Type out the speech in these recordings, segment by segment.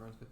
everyone's good.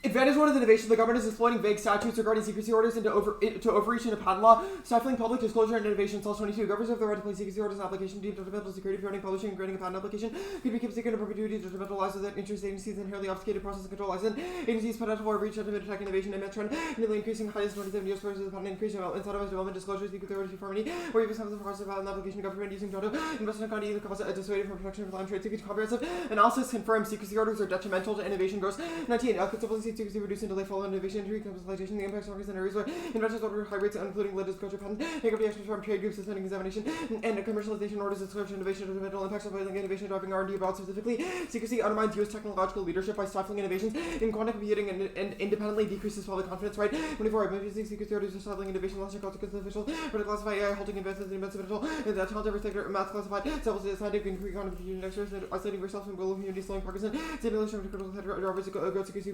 Advantage one of the innovation, the government is exploiting vague statutes regarding secrecy orders into overreach into patent law, stifling public disclosure and innovation. Clause 22. Governments have the right to place secrecy orders in application deemed detrimental to security, preventing publishing and granting a patent application could be kept secret in perpetuity, detrimental lies within interest agencies and inherently obfuscated process and control license. Agencies potential for overreach, ultimate attack innovation, and trend, nearly increasing highest 27 years versus the patent increasing incentivized development disclosures, equal authority conformity, where even sometimes the process of patent application government using Toronto investment county either cause a dissuaded from protection of land trade secret. Comprehensive analysis confirms secrecy orders are detrimental to innovation growth. 19. Considerably secrecy reduced and delay follow innovation injury commercialization, the impact on in areas where inventors order high rates, including lead disclosure patent, negative actions from trade groups, suspending examination, and commercialization orders disclosure innovation, detrimental impacts on building innovation, driving R&D about specifically. Secrecy undermines U.S. technological leadership by stifling innovations in quantum computing and independently decreases public confidence. Right. 24. Abusing secrecy orders are stifling innovation, loss of consequences officials, or to classify AI halting investments in investment potential, and the talent every sector, math classified, several scientific and quantum computing experts, isolating yourself from global community, slowing progress, simulation of critical drivers, growth secrecy,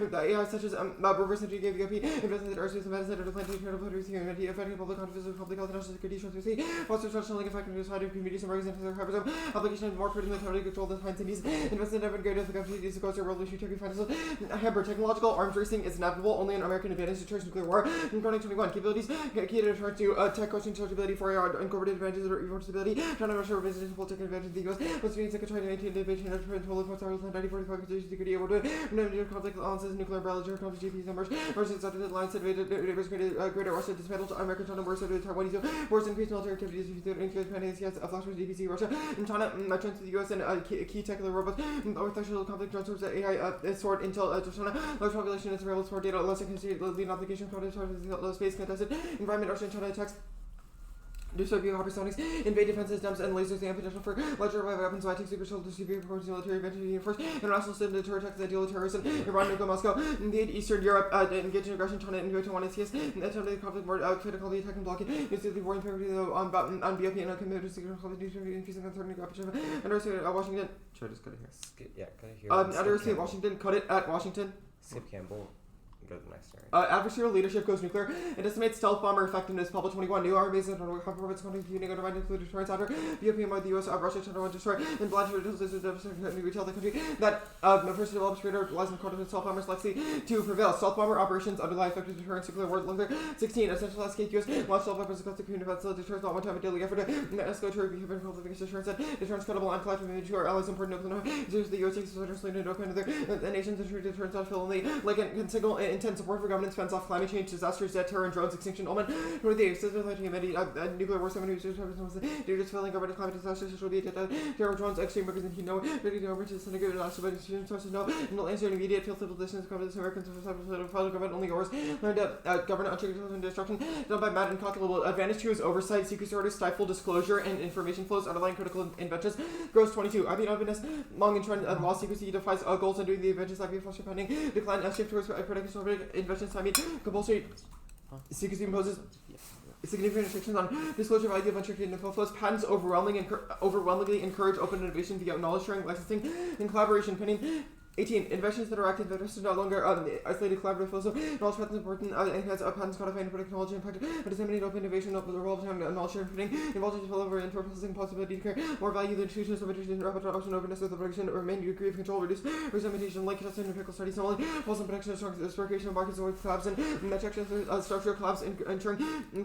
AI such as reverse entry, VP, investments in aerospace and medicine, or planting potential humanity, affecting public confidence, public health, national security, transparency, foster social link effect, and society of communities, and represents their hypersome application of more prudent totally control than time cities, invest in ever greater the country, is across the world, issue turkey finances. Hamper, technological arms racing is inevitable, only an American advantage deters nuclear war. In 2021, capabilities, key to return to tech question chargeability for incorporated advantages or even stability, China, Russia, revision, political advantage in the US, what's being secretary to maintain innovation, and total of 1945 constitution security awarded, no conflict balances, nuclear umbrella, conflict GPs numbers, versus the lines that greater Russia dismantled American China wars to Taiwan, wars increased military activities, increased finance, flash with DPC, Russia, and China, trends to the US, and key technical robots, artificial conflict transfers, AI, sword, intel, China, large population, and surveillance, more data, less considered lead application, space contested, environment, Russia, and China attacks. Dystopia hypersonics, invade defense systems, and lasers, and potential for larger weapons, high-tech super soldiers, severe forces, military advantage, force, international system to deter attacks, ideal terrorism, Iran, nuclear Moscow, invade Eastern Europe, engage in aggression, China, invade Taiwan, SCS, attempt to conflict more, critical the attack and blockade, instantly warring priority on BOP, and committed to secret conflict, increasing uncertainty, underestimate at Washington. Should I just cut it here? Yeah, cut it here. Underestimate Washington, cut it at Washington. Skip Campbell. Go to the next story. Adversarial leadership goes nuclear. It estimates stealth bomber effectiveness. Public 21. New armies and performance computing undermined include deterrence after BOP by the US, Russia, China, and destroy and blast retail the country. That first develops radar lies in quarter stealth bombers likely to prevail. Stealth bomber operations underlie effective deterrence nuclear war nuclear. 16. Essential escape US launch stealth weapons across the community defense deterrence not one time a daily effort. Escalatory behavior conflict against deterrence and deterrence credible and collective image to our allies important nuclear. The US takes the no kind of the nations ensure deterrence not fill only like can signal intense support for governance. Fence off climate change, disasters, debt, terror, and drones, extinction, omen. With the existence of humanity, nuclear war, someone who's dangerous, failing government, climate disasters, social media, terror, drones, extreme workers, and no, ready to overturn the negative, and but sources no, and will answer immediate, feel civil distance, government, Americans, federal government, only yours, learned government, unchecked and destruction, done by Matt and calculable. Advantage 2 is oversight, secrecy orders, stifle disclosure, and information flows, underlying critical inventions. Gross 22, IB openness, long and trend, law secrecy defies goals and doing the inventions that be foster pending, decline, shift towards protection, inventions, compulsory secrecy imposes significant restrictions on disclosure of idea of unchecked info flows. Patents overwhelmingly encourage open innovation via knowledge sharing, licensing, and collaboration. Pending 18. Inventions that are active inventors no longer isolated collaborative flows of knowledge. Patents important enhance patents codifying predict knowledge impact and disseminate open innovation of the revolves around knowledge sharing printing involves developer and processing possibility to create more value than institutions of interest in rapid adoption openness with the production or main degree of control reduce resegmentation like testing and pickle studies similarly false and protection of markets and collabs and metrics structural collabs ensuring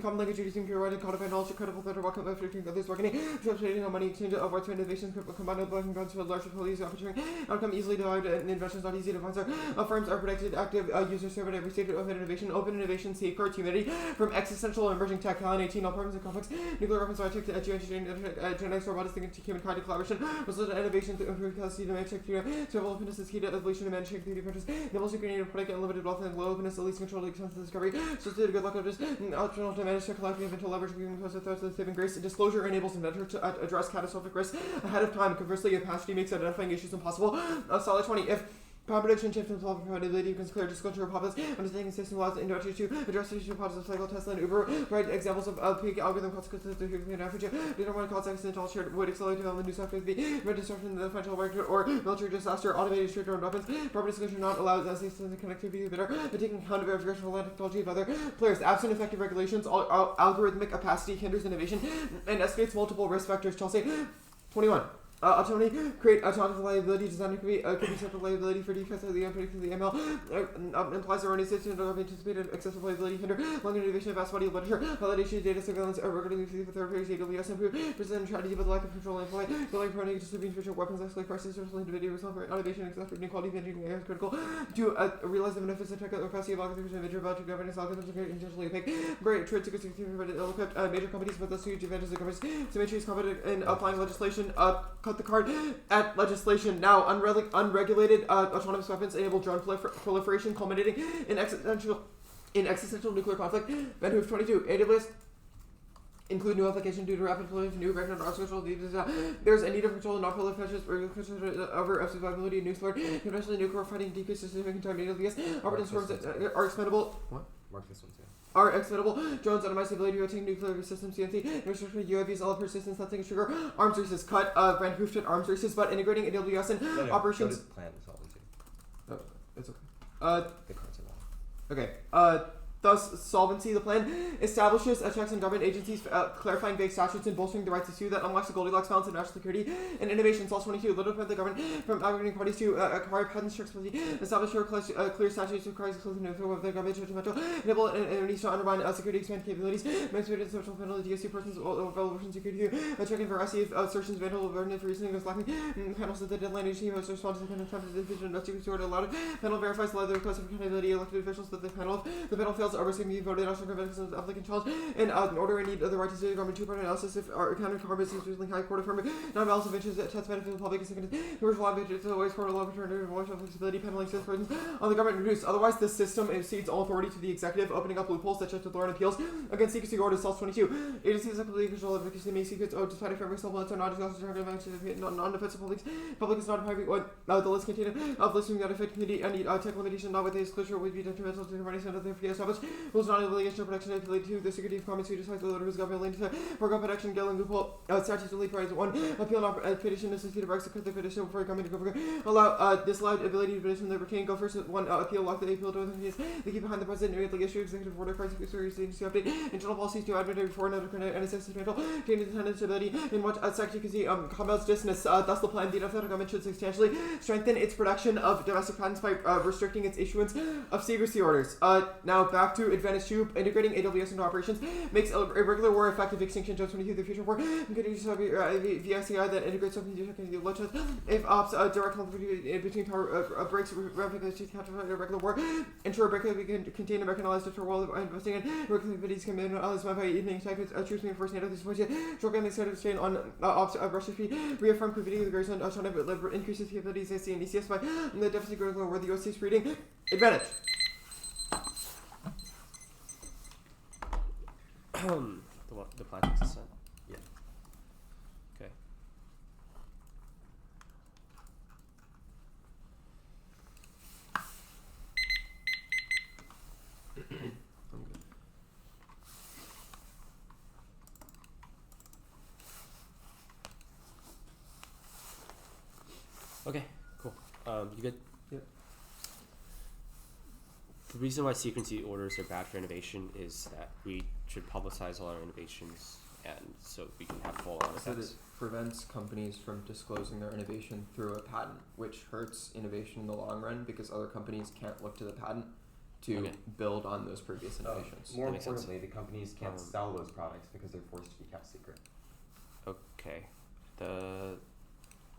common language using pure writing codified knowledge credible better welcome affecting others bargaining trading on money exchange of arts and innovations combined with blocking guns for large police opportunity outcome easily derived. Inventions not easy to answer. Firms are protected active users serve at every stage of innovation. Open innovation safeguards humanity from existential and emerging tech. Calendar 18. All problems and conflicts. Nuclear weapons are checked to geoengineering, genetics, robotics, and humankind in collaboration. Results in innovation to improve capacity to manage tech. Survival openness is key to evolution and managing 3D printers. Nibbles and creative product and limited wealth and low openness, the least control, expensive discovery. So to good luck of this. Optional to manage tech collecting inventor leverage, giving threats of saving grace. Disclosure enables inventor to address catastrophic risks ahead of time. Conversely, opacity makes identifying issues impossible. Solid 20. If prediction shift and solve probability becomes clear disclosure of hypothesis, understanding system laws and introduction to address issues of hypothesis cycle, Tesla and Uber, right examples of peak algorithm consequences to human average, determine context and all shared would accelerate development new software be red disruption in the financial market or military disaster, automated straight drone weapons, proper disclosure not allowed as system connectivity better, but taking account of verification of technology of other players. Absent effective regulations, algorithmic opacity hinders innovation and escalates multiple risk factors. Chelsea 21. autonomy, create autonomous liability, design could be separate liability for defects of the unpredictable ML, implies erroneous of anticipated excessive liability, hinder long innovation of vast body of literature, validation of data surveillance, regarding the for third parties, AWS improve, present strategy with lack of control and employ, building prone distributing virtual weapons, escalate prices, social individual result for automation, excessive inequality of engineering is critical to realize the benefits of technical capacity of algorithms and major value governance algorithms are intentionally opaque, great trade secrets, ill-equipped major companies with those huge advantages of governments, symmetry is competent in applying legislation, cut the card at legislation now. Unregulated autonomous weapons enable drone proliferation, culminating in existential nuclear conflict. Benhoof 22. AWS include new application due to rapid deployment of new regular artificial. There's a need of control and not proliferation over survivability and nuclear. Conventionally, nuclear fighting decreases significant time. AWS operating are expendable. What? Mark this one too. Are expendable. Drones automate the ability to attain nuclear systems, CNC, restricted UAVs, all persistence, nothing trigger, arms races, cut, brand hoofed arms races, but integrating AWS and operations. Plan solvency. Oh, it's okay. The cards are long. Okay. Thus, solvency, the plan establishes checks on government agencies, clarifying vague statutes and bolstering the right to sue that unlocks the Goldilocks balance of national security and innovation. Clause 22, little prevent the government from aggravating parties to acquire patents, checks, establish clear statutes requires exclusive info of the government judgmental, enable and needs to undermine security expand capabilities, manipulated social penalty, DSC persons, version security, checking veracity of assertions, vandal, awareness, reasoning was lacking, panels of the deadline agency hosts respond to the panel time to the division of secret order allowed, panel verifies the request of accountability, elected officials that the panel fails overseeing the voted also conventions of applicant challenge and order and need of the right to sue the government two-part analysis if our accounting carbon is usually high court affirming non-balance of interest that test benefit of the public is second commercial law benefits the ways court law return voice of flexibility penalty six persons on the government reduced. Otherwise, the system cedes all authority to the executive, opening up loopholes that check the law and appeals against secrecy orders. Clause 22. Agencies that completely control advocacy make secrets despite affirming self-limits are not discussed non-defensive public is not a private one. The list contained of listing that affect community and tech limitation not with a disclosure would be detrimental to the parties and other established rules not obligation of protection affiliated to the security of comments who decides whether it was government linked to program protection, gailing loophole, statutes only prize one, appeal not petition, necessity of rights to cut the petition before coming to government, allow disallowed ability to petition the retain, go first, one, appeal, lock the appeal to the keep behind the president, immediately issue executive order, crisis agency update, internal policies to admit before another NSS dismantle, change attendance ability, in what secretary can see, comments distance, thus the plan, the federal government should substantially strengthen its production of domestic patents by restricting its issuance of secrecy orders. Now back to Advantage 2, integrating AWS into operations makes irregular war effective extinction judge 22 the future war continues to be VSCI that integrates something if ops direct conflict between power breaks rapidly counter irregular war ensure break we can contain American allies to while investing in irregular activities can be allies by evening attack choose me first NATO this point stroke on the side of the chain on ops Russia fee reaffirm competing the greatest on China but increases capabilities AC and ECS by the deficit irregular war the US is reading advantage. The plan consistent? Yeah. Okay. I'm good. Okay, cool. You good? Yep. The reason why secrecy orders are bad for innovation is that we should publicize all our innovations and so we can have full on So effects. it prevents companies from disclosing their innovation through a patent, which hurts innovation in the long run because other companies can't look to the patent to build on those previous innovations. More That makes sense. importantly, the companies can't sell those products because they're forced to be kept secret. Okay.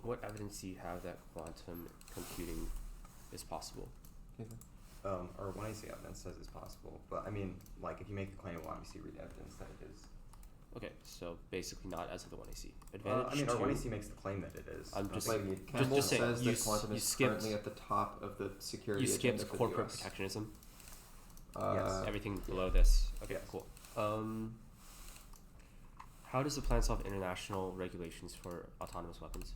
What evidence do you have that quantum computing is possible? Or 1AC evidence says it's possible, but I mean, like if you make the claim, we'll obviously read evidence that it is. Okay, so basically not as of the 1AC. I mean, our two, 1AC makes the claim that it is. I'm just like just Campbell saying, says you that quantum is skipped, currently at the top of the security you agenda skipped for corporate the US. protectionism. Yes. Everything below this. Okay, Yes. cool. How does the plan solve international regulations for autonomous weapons?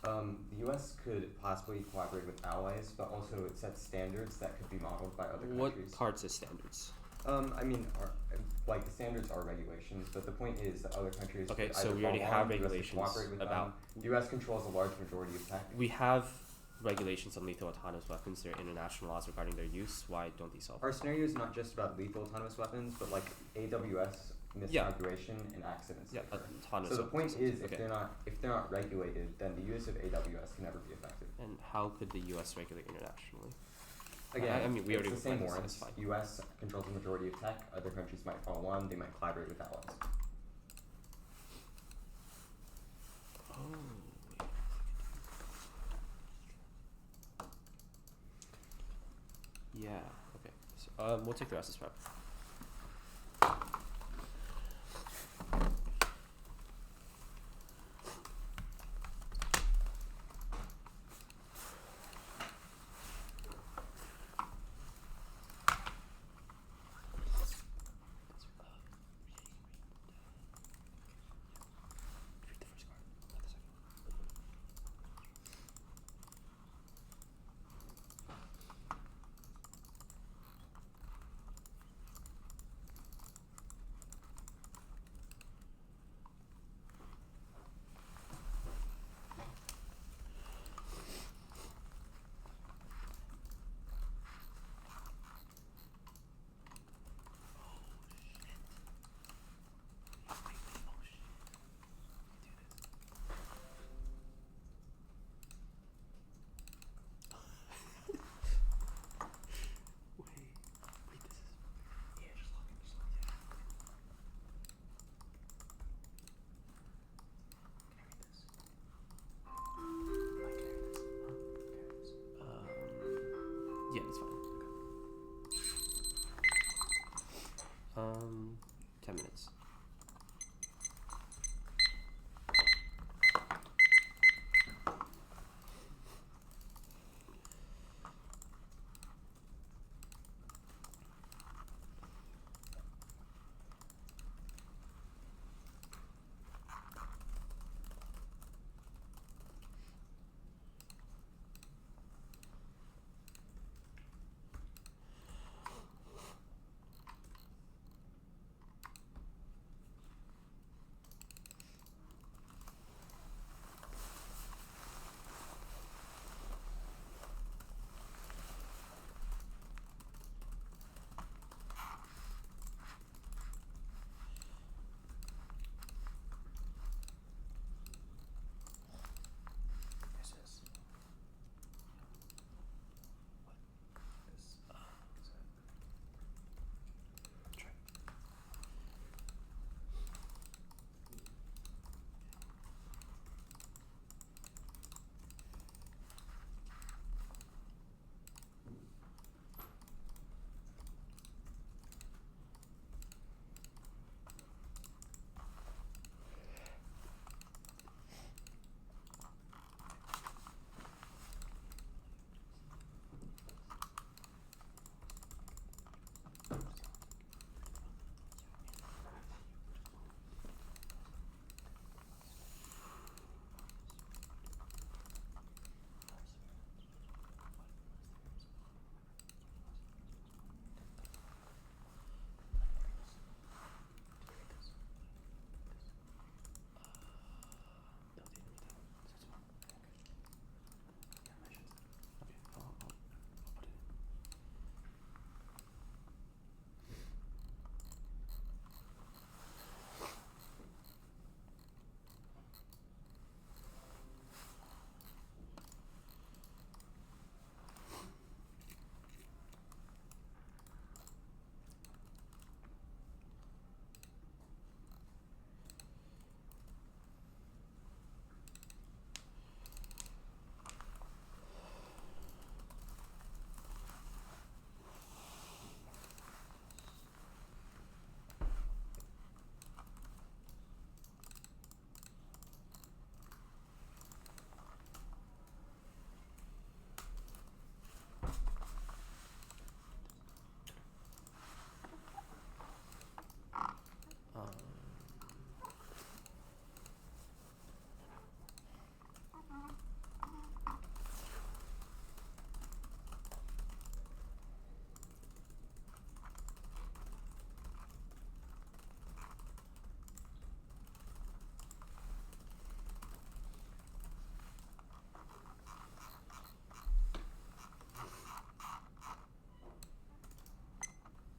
The U.S. could possibly collaborate with allies, but also it sets standards that could be modeled by other What countries. parts of standards? I mean, like the standards are regulations, but the point is that other countries. Okay, could so either we already follow have along, the US could regulations cooperate with about. them. The U.S. controls a large majority of tech. We have regulations on lethal autonomous weapons. There are international laws regarding their use. Why don't these solve? Our scenario is not just about lethal autonomous weapons, but like AWS miscalculation and accidents. Yeah, a occur. ton of So the point is, circumstances. if Okay. they're not regulated, then the use of AWS can never be effective. And how could the U.S. regulate internationally? Again, I mean, we it's already the same went through warrants. this, fine. U.S. controls the majority of tech. Other countries might follow on. They might collaborate with allies. Oh. Yeah. Okay. So, we'll take the rest of this prep. Yeah, that's fine. 10 minutes.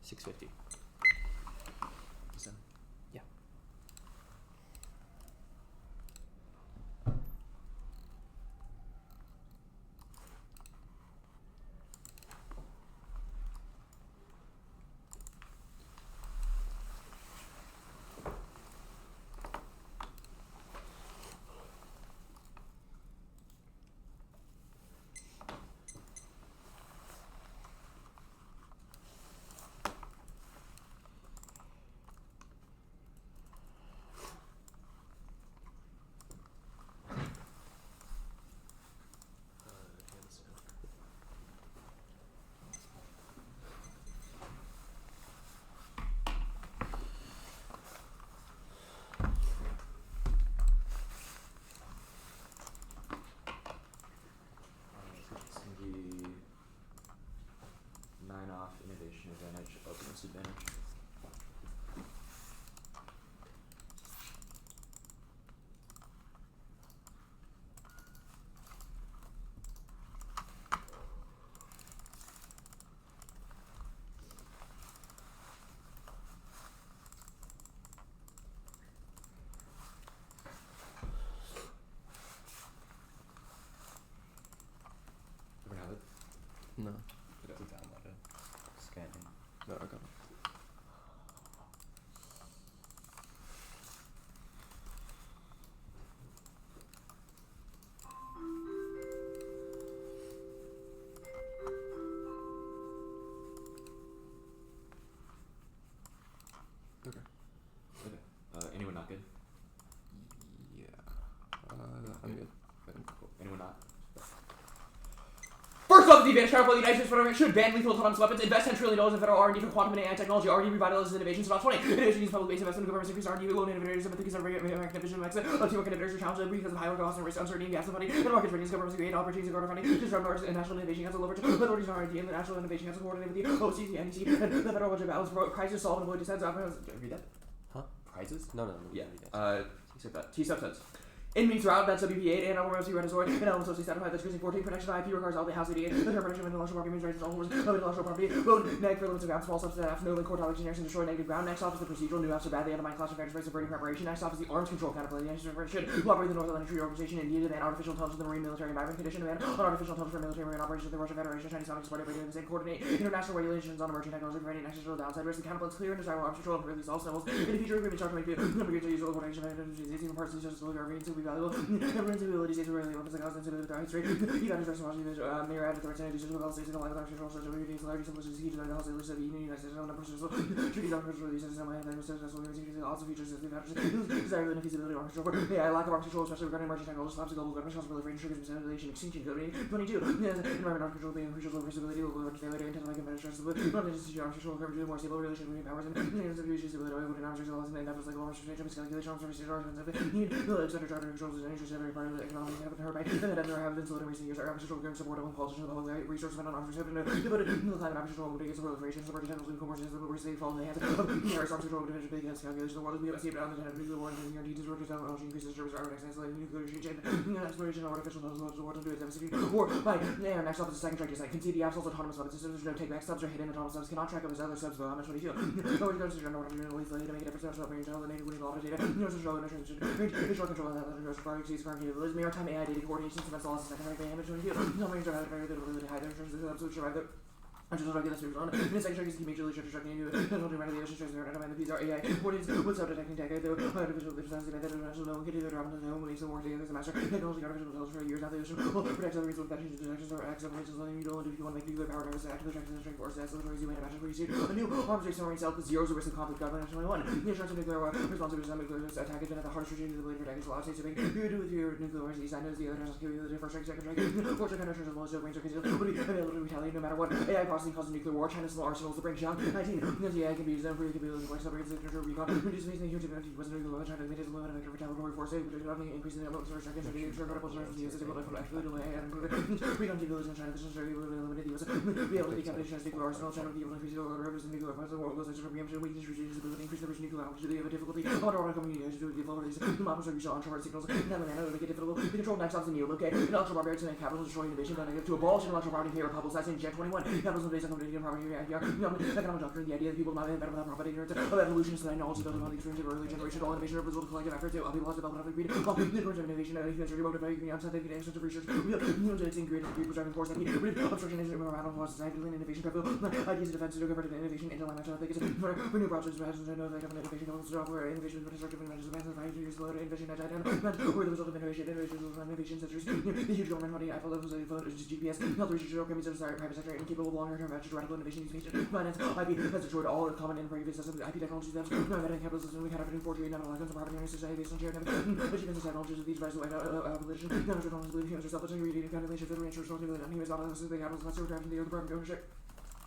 $6.50. So, No. To download it. Scan it. No, I got it. Okay. Anyone not good? Yeah. I'm good. Cool. Anyone not? First off, the advanced powerful United States Federation should ban lethal autonomous weapons, invest $10 trillion in federal R&D for quantum and AI technology, R&D revitalizes innovations about 20. Innovation use public base investment in government increase R&D, loan innovators, and because of American vision of exit, teamwork innovators are challenged because of higher costs and risk, uncertainty, and gas funding, and market ratings, governments create opportunities and government funding, disrupt markets and national innovation council leverage, authorities on R&D and the National Innovation Council coordinate with the OCC, NEC, and the federal budget balance for crisis solve and avoid dissents. Read that? Huh? Prizes? No. Yeah. T-subsets. In means throughout, that's WP8 and Alpha Rossi Renaissance, and elements socially satisfied that's using 14 protection of IP requires all the house 88, the term protection of intellectual property means rights all holders of intellectual property, road, neg for limits of ground, small subset F, no link core topic generics and destroy negative ground. Next off is the procedural, new apps are bad, the undermine class of factors, race subverting preparation. Next off is the arms control counterplay, the anti should cooperate with the North Atlantic Treaty Organization and India to ban artificial intelligence in the marine military environment, condition to ban on artificial intelligence for military marine operations of the Russian Federation, Chinese Communist Party by doing the same, coordinate international regulations on emerging technology, preventing accidental downside risk, the counterbalance clear and desirable arms control and release all symbols. In the future, agreement shall remain number of usual coordination of even parts of the justice delivery to be valuable. Everyone's abilities is really weapons like us into the history. You got to trust mirror added the right to do well states in the light of artificial intelligence, large simplicity, the house of the United States, no numbers, treaties on releases, and also features of the desire and feasibility of arms control. AI lack of arms control, especially regarding emerging technologies, slaps global government, responsible for triggers, manipulation, extinction, code 22. Environment arms control being crucial for visibility, will failure, intent like conventional stress, but not just arms control, coverage, more stable relation between powers and units of use, stability, when arms control, and that was like arms control, calculation, arms services, arms extended charter controls, and interest every part of the economic her by and then there have been slow in recent years. Our arms control government support of politicians, the public resources spent on arms control, devoted to the climate arms control, against the proliferation, support generals and commerce, and the worst they fall in the hands of arms control, division, big against calculation. The world is escaped out of the nuclear war, and guaranteed to work with technology, increases service, armament, excellent nuclear chain, exploration, artificial intelligence, war to do it, devastating war. By next off is the second strike, just like concede the absolute autonomous weapon systems, no take back subs or hidden autonomous subs cannot track of his other subs, though how much would he feel? Nobody goes to general order to make a difference, no brain, tell the native winning law data, no control, no transition, visual control, and other priorities, capabilities, maritime AI data coordination, defense laws, second rank damage, no major very good ability to hide their insurance, absolute survive their. I'm just looking at this on. In the second strike is keep majorly structuring into it. Not only running the ocean strikes, they're not the PZR AI. What is what's up detecting tech? Though artificial intelligence, the international no one can do their job. No one makes them work together as a master. Technology, artificial intelligence for years now. The ocean will protect other reasons with detections, detections, or acts of nations. Nothing you don't do if you want to make nuclear power. Never act with the strength force. That's literally you might imagine where you see a new arms race submarine self with zeros of risk of conflict. Government national one. The insurance of nuclear war responsible for nuclear attack has been at the hardest regime of the blade for decades. A lot of states are making you do with your nuclear wars. East side knows the other nations carry the first strike, second strike. Fortune countries as well as range are concealed. Would be available to retaliate no matter what. AI processing causes nuclear war. China's small arsenals to bring down 19. The AI can be used for capabilities like submarines, signature recon, reduce facing huge advantage. Wasn't really China made it a limited vector retaliatory force. Increasing the amount of research against the extra credible sources. The US is able to actually delay and improve it. Recon capabilities in China. This is very limited. The US be able to decapitate China's nuclear arsenal. China will be able to increase the orders of nuclear weapons. The world goes into preemption, weakness, reduce ability, increase the risk of nuclear opportunity. They have a difficulty. Underwater communication to develop these. The models are usually on-shore signals. And then make it difficult to control next off the neo-locate. Intellectual barbarians and capital destroying innovation. To abolish intellectual property and publicizing Gen 21. Capitalism based on community and property and economic doctrine. The idea that people not better without profit, ignorance of evolution, so that knowledge built upon the experience of early generation, all innovation are visible to collective effort to people have developed enough greed, all difference of innovation, and future motivating scientific and extensive research, generating greater people driving force that need obstruction is around on society and innovation capital, ideas of defense to convert innovation into language, I think it's for new projects, perhaps I know that government innovation comes to where innovation is constructive and measures advances by years slow innovation at where the result of innovation centuries, the huge government money, Eiffel levels of GPS, health research programs of private sector, incapable of longer term radical innovation, finance, IP has destroyed all common and previous systems, IP technologies, that's capitalism, we had everything forgery, not allowed to property, society based on shared achievements and technologies of these rise away abolition, non-traditional belief, humans are self-integrated, kind of nature, federation, responsibility, and humans not unless they capitalists, let's return to the other private ownership.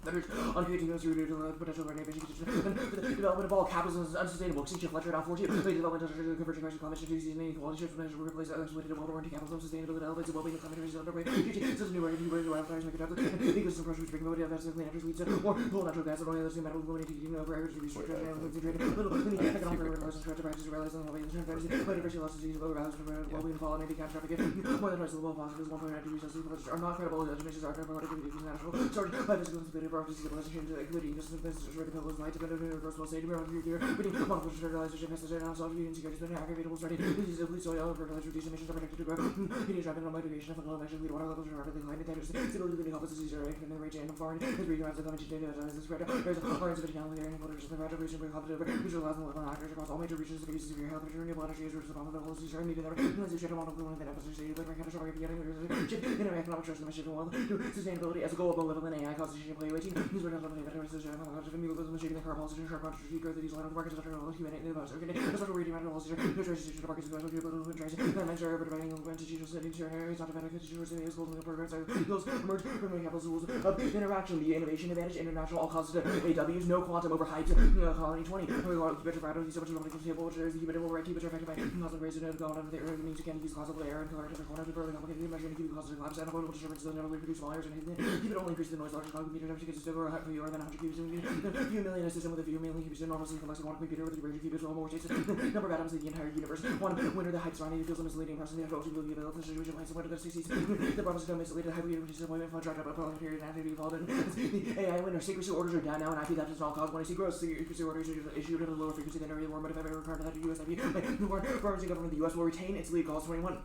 On creating those rooted in the potential of our nation, and for the development of all capitalism is unsustainable. Extinction, Fletcher, down 42. The development of the converging crisis, climate change, disease, and inequality shifts, measures will replace others related to world warranty, capitalism, sustainability, elevates the well-being of climate change, underway. Systems new new ways of wildfires, make it happen. Ecosystem pressure, which bring mobility, advances, clean energy, leads to more natural gas, and only others, metal, illuminating, over average, research, and trade. Little, economic realities, practices, realize, and well-being, fantasy, biodiversity loss, disease, lower values, well-being, fall, maybe catastrophic. More than twice the level of possible 1.9 degrees Celsius are not credible. Estimations are credible. Activities national. Sorry, by physical stability, process of civilization to the committee, just as the sort of pillars light, dependent on universal state, around your winning multiple fertilization, message, and also union security, spending aggravatable starting, disease of soil, fertilizer, reduced emissions are protected to grow, heating, driving, on motivation, of election, lead water levels, rapidly decline, and stability, living help, disease, or in the range, and foreign, as we rise, the climate change, as the spread, there's a large originality, and voters, the gradual region, bring competitive, visual laws, and level actors across all major regions, the basis of your health, renewable energy, is rooted upon the policies, are needed, unless you share a model, and then episodes, but catastrophic, in our economic trust, and mission, well, to sustainability as a goal of low level and AI constitution play waiting. These were not only better decision, shaping the car policy, sharp constitution, growth of these line of the markets, industrial, human, and the special reading matter policy, no choices to the markets, special geopolitical interests, and I'm sure providing institutional settings, areas, not about institutional settings, global programs, those emerge from the capital rules of interaction, the innovation advantage, international, all causes AWs, no quantum overhyped, colony 20, better proud of these so much of the table, which is the human right, keep it affected by causal grace, and God of the earth means you can use causal air and color to the corner of the burning complicated measure and keep causal collapse, and avoidable disturbance that never produce volumes, and keep it only increase the noise, larger computer, never gets over for you, or than 100 cubes, a few million, a system with a few million cubes, enormously complex, one computer with a degree of cubes, well more states, number of atoms in the entire universe, one winner, the hype surrounding it feels misleading, pressing the actual will be available, the situation plans, winner, the 60s, the problems don't mislead, the hype universe, disappointment, fun, dried up, a prolonged period, and activity evolved, and the AI winner, secrecy orders are down now, and IP theft is all caused when I see gross, secrecy orders are issued at a lower frequency than every war, but if I've ever recorded that to US IP, the war, government of the US will retain its lead calls 21.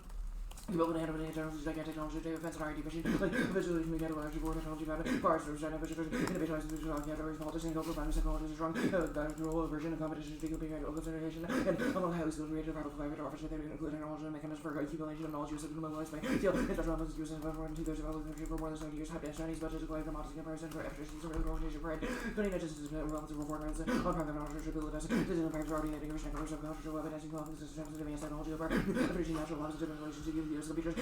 Development and handling technology, gigantic technology, defense and R&D machine, like visually we get a large board technology about it, far as there's innovation, categories, politics, cultural values, technologies, strong, control, version, of competition, being an open generation, and among highly skilled creative, article, private, office, they include technology and mechanisms for accumulation of knowledge, use of mobilized by steel, industrial methods, use of over 2/3 of the country for more than 70 years, hype, Chinese budget, acquired the models, comparison for efficiency, of the organization, pride, cutting edges, relevance of performance, on private knowledge, abilities, digital impacts, already integration, commercial, cultural, evidence, systems, advanced technology, over, appreciating natural laws, different relations to the US computers,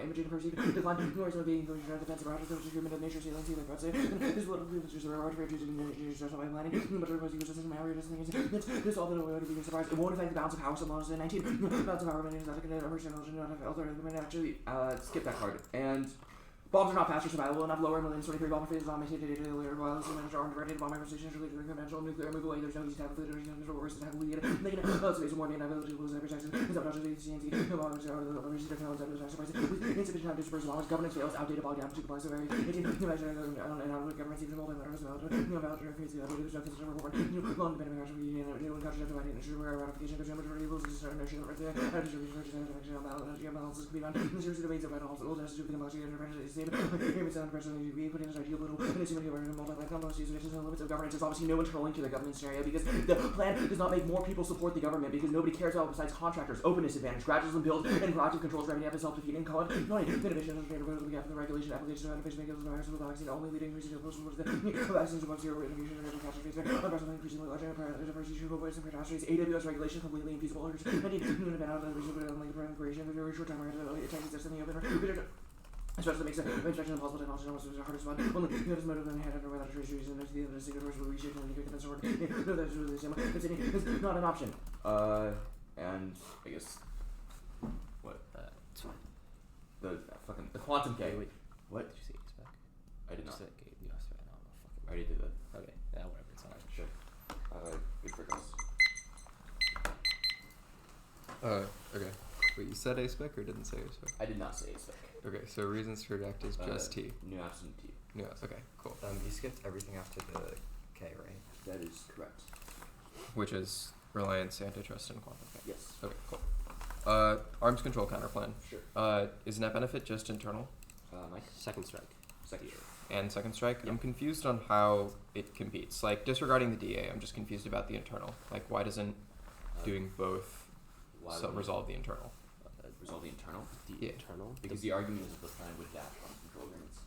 imaging perceived decline, noise of being defensive routers, which is human nature, sailing, sea, like say, this little features are hard for choosing by planning, but everybody's using system area, this all the way to be surprised. It won't affect the balance of power, so long as the 19 balance of power is not going to actually skip that card. And bombs are not faster survivable enough. Lower millions 23 bomber phases on maintained data layer wireless managed armed ready bomb conversations related to conventional nuclear move away. There's no easy type of leader control worse than have lead. They can space warning and ability to lose every section. Is that not just CNC? No bombers are the overseas technology that is surprising. With insufficient time to disperse bombers, governance fails, outdated bog down, supervise so very 18 measure and out of government even multi letters about valid crazy that there's no consideration report. Long depending on new countries have divided into where ratification goes majority loses certain notion right there. How does your research and balances can be done? The series of debates about all the necessary technology and intervention is stable. Sound personally we put in this ideal little and assuming government multi-line complex use and limits of governance is obviously no one controlling to the government scenario because the plan does not make more people support the government because nobody cares about besides contractors. Openness advantage, gradualism build, and proactive controls revenue have self-defeating code. Innovation is the gap in the regulation application of innovation makers virus of the vaccine only leading increasing the postal towards the vaccines above zero innovation and catastrophes unprecedented increasingly larger diversity should avoid some catastrophes. AWS regulation completely infeasible orders. 19 new event out of the reason like the creation of a very short time it takes this in the open especially makes inspection of possible technology almost the hardest one. Only you have motive and hand under without treasuries and there's the other secret doors will reshape and the defense sword. No, that's really the same. Continuing is not an option. And I guess what? It's fine. The quantum K. Wait. What did you say? Spec? I did not. You said K. You asked for it. No, fucking. I already did that. Okay. Yeah, whatever. It's alright. Sure. Good for us. Okay. Wait, you said A-spec or didn't say A-spec? I did not say A-spec. Okay, so reasons to reject is just T. New absent T. Yeah, okay, cool. You skipped everything after the K, right? That is correct. Which is reliance, antitrust, and quantum K. Yes. Okay, cool. Arms control counterplan. Sure. Is net benefit just internal? Mike? Second strike. Second. And second strike? Yep. I'm confused on how it competes. Like, disregarding the DA, I'm just confused about the internal. Like, why doesn't doing both resolve the internal? Resolve the internal? The internal? Because the argument is that the plan would dash on control agreements.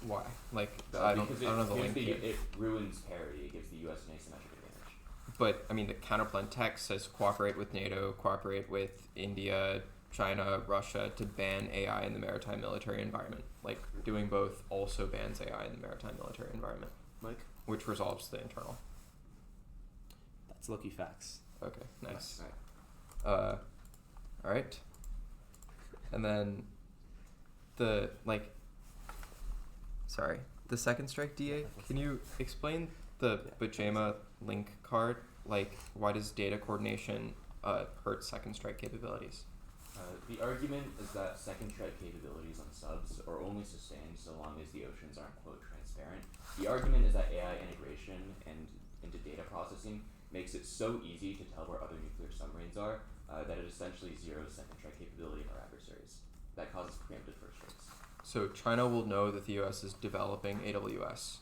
Why? Like, I don't know the link here. It ruins parity. It gives the US an asymmetric advantage. But, I mean, the counterplan text says cooperate with NATO, cooperate with India, China, Russia to ban AI in the maritime military environment. Like, doing both also bans AI in the maritime military environment. Mike? Which resolves the internal. That's lucky facts. Okay, nice. Right. Alright. And then the second strike DA, can you explain the Bajema link card? Like, why does data coordination hurt second strike capabilities? The argument is that second strike capabilities on subs are only sustained so long as the oceans aren't, quote, transparent. The argument is that AI integration and into data processing makes it so easy to tell where other nuclear submarines are that it essentially zeroes second strike capability of our adversaries. That causes preemptive first strikes. So China will know that the U.S. is developing AWS,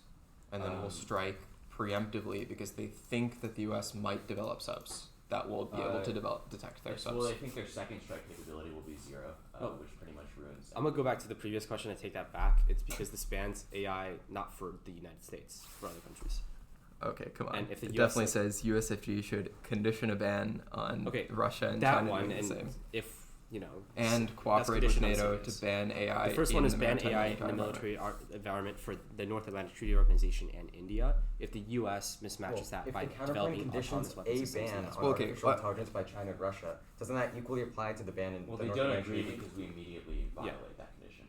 and then will strike preemptively because they think that the U.S. might develop subs that will be able to detect their subs. Well, I think their second strike capability will be zero, which pretty much ruins. I'm gonna go back to the previous question and take that back. It's because this bans AI not for the United States, for other countries. Okay, come on. And if the it US definitely says USFG should condition a ban on Okay, Russia and that China one, doing the and same. if you know, And that's cooperate with conditioned on NATO serious. to ban AI. The first in one is the ban maritime AI in the environment. military environment for the North Atlantic Treaty Organization and India. If the U.S. mismatches that if by the counterpoint developing conditions autonomous weapons a systems, then ban that's on Well, okay, artificial but- intelligence by China and Russia, doesn't that equally apply to the ban in Well, the they North don't Atlantic agree Treaty? because we immediately violate that condition.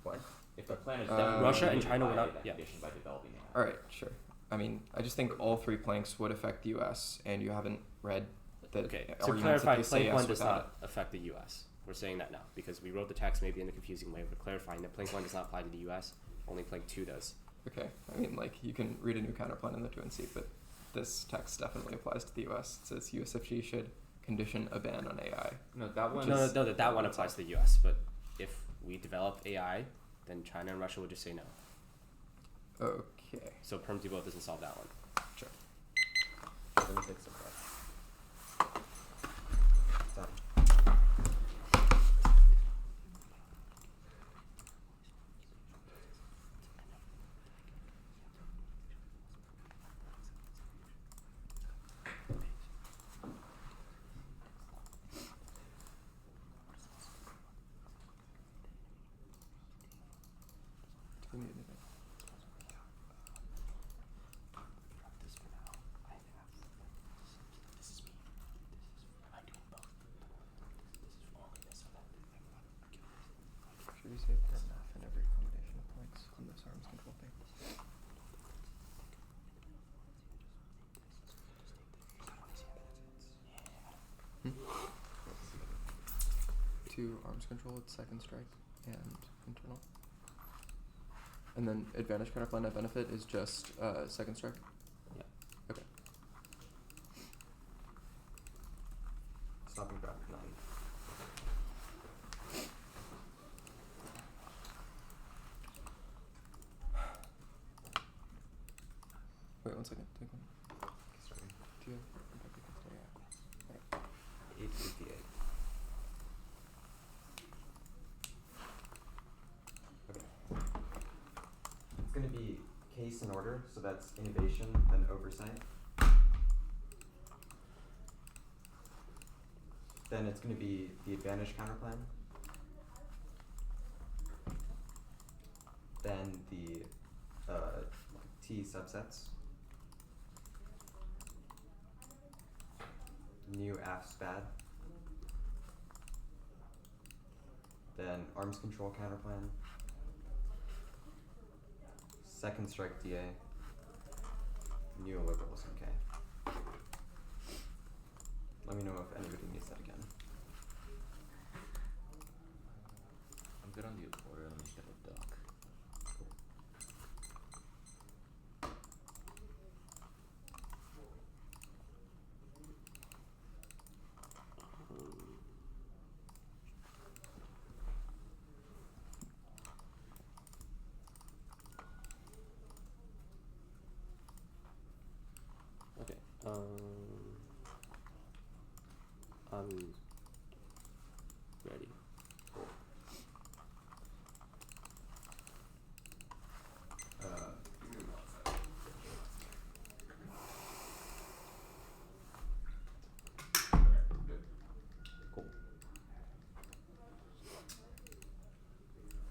What? If the plan is Russia and immediately China would violate not- that yeah. condition by developing AI. All right, sure. I mean, I just think all three planks would affect the U.S. and you haven't read the okay. To arguments that clarify, they say plank yes one does without not affect the U.S. We're saying that now because we wrote the text maybe in a confusing way. We're clarifying that plank one does not apply to the U.S. Only plank two does. it. Okay, I mean, like you can read a new counterplan in the 2NC, but this text definitely applies to the U.S. It says USFG should condition a ban on AI. No, that one. No, that one applies to the U.S. But if we develop AI, then China and Russia would just say no. Okay. So perm devote doesn't solve that one. Sure. Let me take some breath. Done. Should we say put math in every combination of points on this arms control thing? To arms control, it's second strike and internal. And then advantage counterplan net benefit is just second strike? Yeah. Okay. Stopping graph 9. Wait 1 second. Take one. Sorry. Do you have 858. Okay. It's going to be case and order, so that's innovation, then oversight. Then it's going to be the advantage counterplan. Then the T subsets. New AFSPAD. Then arms control counterplan. Second strike DA. Neoliberalism K. Let me know if anybody needs that again. I'm good on the order. Let me get a duck. Okay. I'm ready.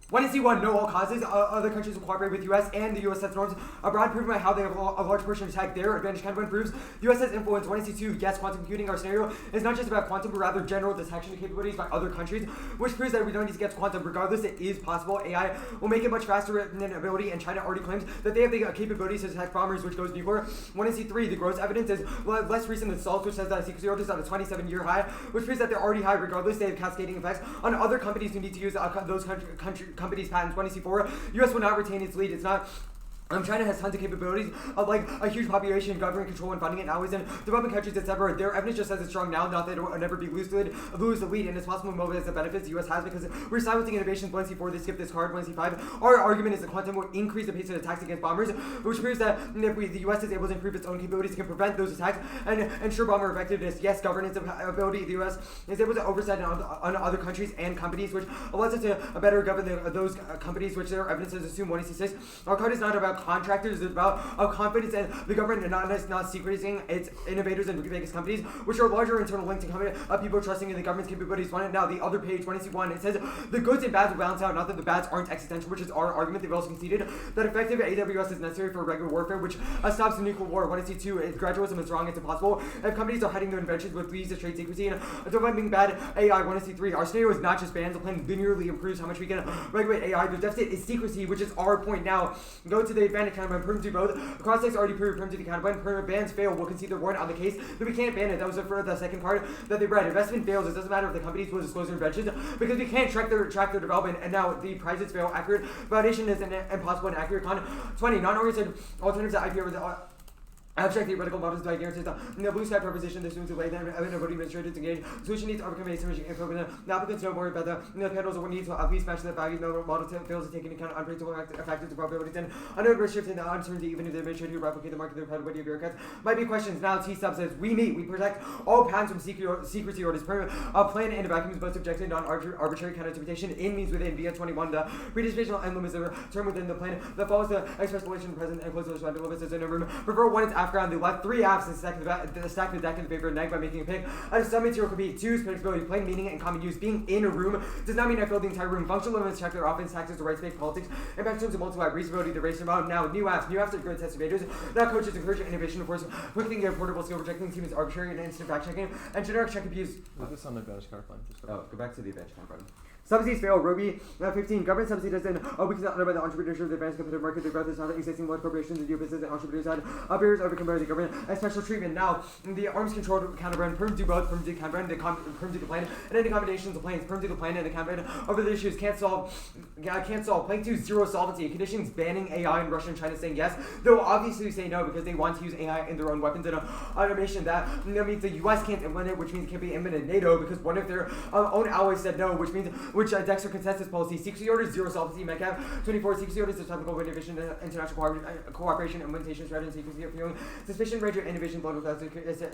When is C1? No all causes. Other countries will cooperate with U.S. and the U.S. sets norms abroad, proven by how they have a large portion of attack their advantage kind of improves. The U.S. has influence. When is C2? Yes, quantum computing. Our scenario is not just about quantum, but rather general detection capabilities by other countries, which proves that we don't need to get to quantum. Regardless, it is possible. AI will make it much faster than ability, and China already claims that they have the capabilities to attack bombers, which goes nuclear. When is C3? The gross evidence is less recent than SALT, which says that secrecy orders at a 27-year high, which proves that they're already high. Regardless, they have cascading effects on other companies who need to use those companies' patents. 20C4, U.S. will not retain its lead. It's not. China has tons of capabilities of like a huge population, government control and funding it. Now is in developing countries, etc. Their evidence just says it's strong now, not that it will never be lose the lead, and it's possible to mobilize the benefits the U.S. has because we're silencing innovations. 1C4, they skip this card. 1C5, our argument is that quantum will increase the pace of attacks against bombers, which proves that if the U.S. is able to improve its own capabilities, it can prevent those attacks and ensure bomber effectiveness. Yes, governance ability. The U.S. is able to oversight on other countries and companies, which allows us to better govern those companies, which their evidence has assumed. 1C6, our card is not about contractors, it's about confidence in the government and not secreting its innovators and biggest companies, which are larger internal linked to people trusting in the government's capabilities. Now, the other page, 1C1, it says the goods and bads will balance out, not that the bads aren't existential, which is our argument. They've also conceded that effective AWS is necessary for regular warfare, which stops the nuclear war. 1C2, gradualism is wrong, it's impossible. If companies are hiding their inventions with leads to trade secrecy and developing bad AI. 1C3, our scenario is not just bans, the plan linearly improves how much we can regulate AI. The deficit is secrecy, which is our point now. Go to the advantage counterpoint, perm to both. Cross-checks already proved perm to the counterpoint. Perm bans fail, we'll concede the warrant on the case that we can't ban it. That was for the second part that they read. Investment fails, it doesn't matter if the companies will disclose their inventions because we can't track their development, and now the prizes fail. Accurate validation is an impossible and accurate con. 20, non-oriented alternatives that IP over the abstract theoretical models by guarantees the blue sky proposition. This means the way that nobody administrators engage. Solution needs to overcome asymmetry info, but the applicants know more about the panels or need to at least match the value the model fails to take into account unpredictable factors and probabilities and unknown risk and uncertainty. Even if the administrator who replicate the market, the credibility of bureaucrats might be questions. Now T sub says we protect all patents from secrecy orders. Plan in a vacuum is both subjected to arbitrary counter-interpretation. In means within. via 21. The predispositional emblem is a term within the plan that follows the express relation present and close to the surrounding limits as in a room. Prefer one it's after on the left, 3 apps and stack the deck in favor of neg by making a pick. Some material could be 2 predictability, plain meaning, and common use. Being in a room does not mean I fill the entire room. Functional limits check their offense, taxes, the right space, politics, impact terms of multiply, reasonability, the race about. Now, new apps are good test evaders. Now, coaches encourage innovation, of course, quickly get portable skill rejecting team is arbitrary and instant fact checking, and generic check abuse. Put this on the advantage card plan. Oh, go back to the advantage card plan. Subsidies fail. Roby 15. Government subsidies doesn't we cannot honor by the entrepreneurship of the advanced competitive market. The growth is not existing large corporations and new business and entrepreneurs had barriers overcome by the government and special treatment. Now, the arms controlled counterbrand, perm do both, perm do counterbrand, perm do the plan, and any combinations of plans, perm do the plan and the counterbrand over the issues can't solve. Plank 2, zero solvency. Conditions banning AI in Russia and China saying yes. They'll obviously say no because they want to use AI in their own weapons and automation. That means the US can't implement it, which means it can't be implemented in NATO because one of their own allies said no, which means Dexter consensus policy. Secrecy orders, zero solvency. Metcalf 24. Secrecy orders is technical innovation, international cooperation, implementation strategy, secrecy of feeling, suspicion, range of innovation, blood without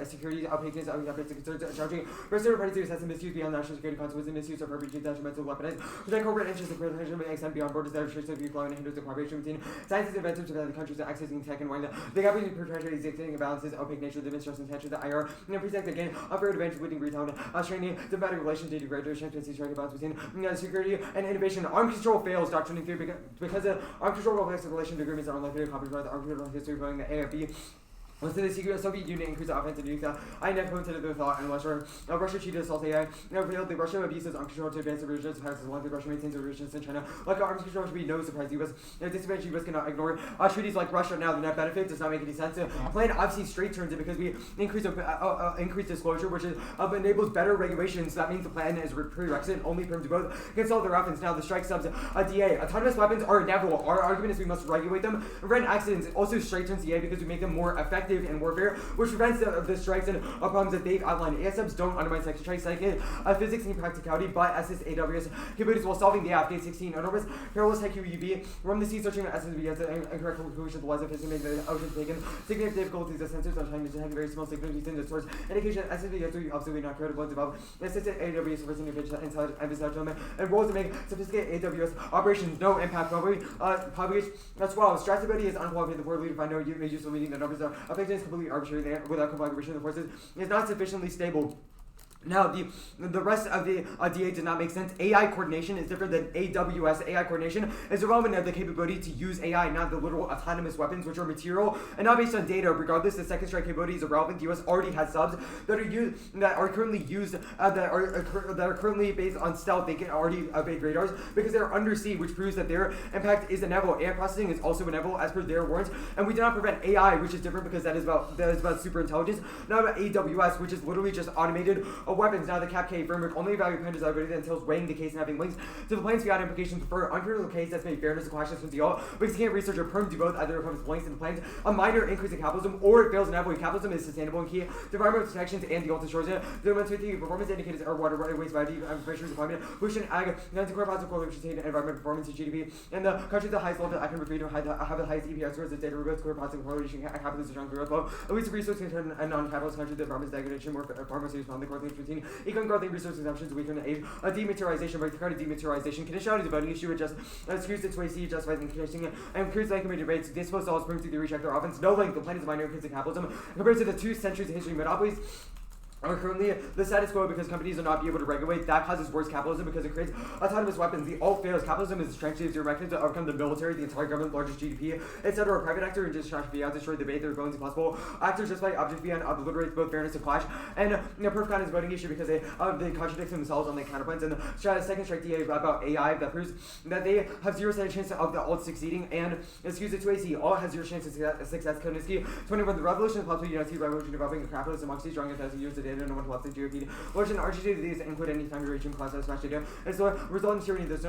security, opaqueness, concerns, charging, restorative parties to assess and misuse beyond national security consequences, misuse of perpetrating detrimental weaponized, protect corporate interests and protection may extend beyond borders that restricts the flowing and hinders the cooperation between scientists and inventors of the countries that accessing tech and warning the government perpetually existing imbalances, opaque nature, the mistrust and tension, the IR, and present again, unfair advantage, leading retail, straining, diplomatic relations, data graduation, transparency, balance between security and innovation. Arm control fails doctrine theory because the arm control reflects the relation to agreements are unlikely to accomplish by the arm control history of the AFB. Let's say the secret Soviet Union increased the offensive nuclear. I never considered the thought and Russia cheated assault AI. Failed the Russian abuses arms control to advance the resistance attacks as long as Russia maintains the resistance in China. Like arms control should be no surprise. US disadvantage US cannot ignore. Treaties like Russia now the net benefit does not make any sense. Plan obviously straight turns it because we increase disclosure, which is enables better regulations. That means the plan is prerequisite. Only perm to both can solve their offense. Now the strike subs DA. Autonomous weapons are inevitable. Our argument is we must regulate them. Prevent accidents also straight turns DA because we make them more effective in warfare, which prevents the strikes and problems that they've outlined. ASMs don't undermine section strikes, physics and practicality, but SS AWS capabilities while solving the Afghan 16 enormous parallels tech UEV. Run the sea searching SSB has an incorrect conclusion of the lies of history made the oceans taken. Significant difficulties of sensors are trying to detect very small signals in the source. Indication SSB has to be absolutely not credible to develop assisted AWS for intelligence and research and roles to make sophisticated AWS operations no impact probably as well. Stressability is unqualified. The word leader find no use of meeting the numbers are effective completely arbitrary without collaboration of the forces is not sufficiently stable. Now, the rest of the DA did not make sense. AI coordination is different than AWS. AI coordination is irrelevant of the capability to use AI, not the literal autonomous weapons, which are material and not based on data. Regardless, the second strike capability is irrelevant. The US already has subs that are currently used that are currently based on stealth. They can already evade radars because they're undersea, which proves that their impact is inevitable. AI processing is also inevitable as per their warrants, and we do not prevent AI, which is different because that is about super intelligence, not about AWS, which is literally just automated weapons. Now, the CAP-K framework only evaluates Panda's algorithm that entails weighing the case and having links to the planes beyond implications for uncritical case that's made fairness and questions from the all, because can't research or perm do both, either it comes links in the planes, a minor increase in capitalism, or it fails inevitably. Capitalism is sustainable and key. The environmental protections and the ultra shores it. The performance indicators are water, waste, biodiversity, fisheries, employment, pollution, ag, core positive correlation to environmental performance and GDP, and the countries with the highest level of economic freedom have the highest EPS scores of data regards core positive correlation, capitalism, strong growth low, at least resource concern and non-capitalist countries, the environment's degradation, more pharmacies, the growth of routine, economic growth and resource consumption, weaker in age, a dematerialization, right, the card of dematerialization, conditionality is a voting issue, it just screws its way, see, justifies increasing and increases like community rates, this supposed to all spring through the reject their offense, no length, the plan is minor increase in capitalism, compared to the 2 centuries of history monopolies, are currently the status quo because companies will not be able to regulate. That causes worse capitalism because it creates autonomous weapons. The alt fails. Capitalism is the strength of your mechanism to overcome the military, the entire government, largest GDP, etc. A private actor and just trying to be out, destroy the debate. Their goals impossible. Actors just by object beyond obliterates both fairness and clash. And perfect kind is a voting issue because they contradict themselves on the counterpoints. And the second strike DA about AI that proves that they have 0% chance of the alt succeeding. And excuse it to AC. Alt has 0 chance of success. Koniski 21. The revolution is possible. United revolution developing a capitalist democracy strong 1,000 years of data. No one to left the GOP. Version RGC these include any time duration class smash data. And so result in tyranny. There's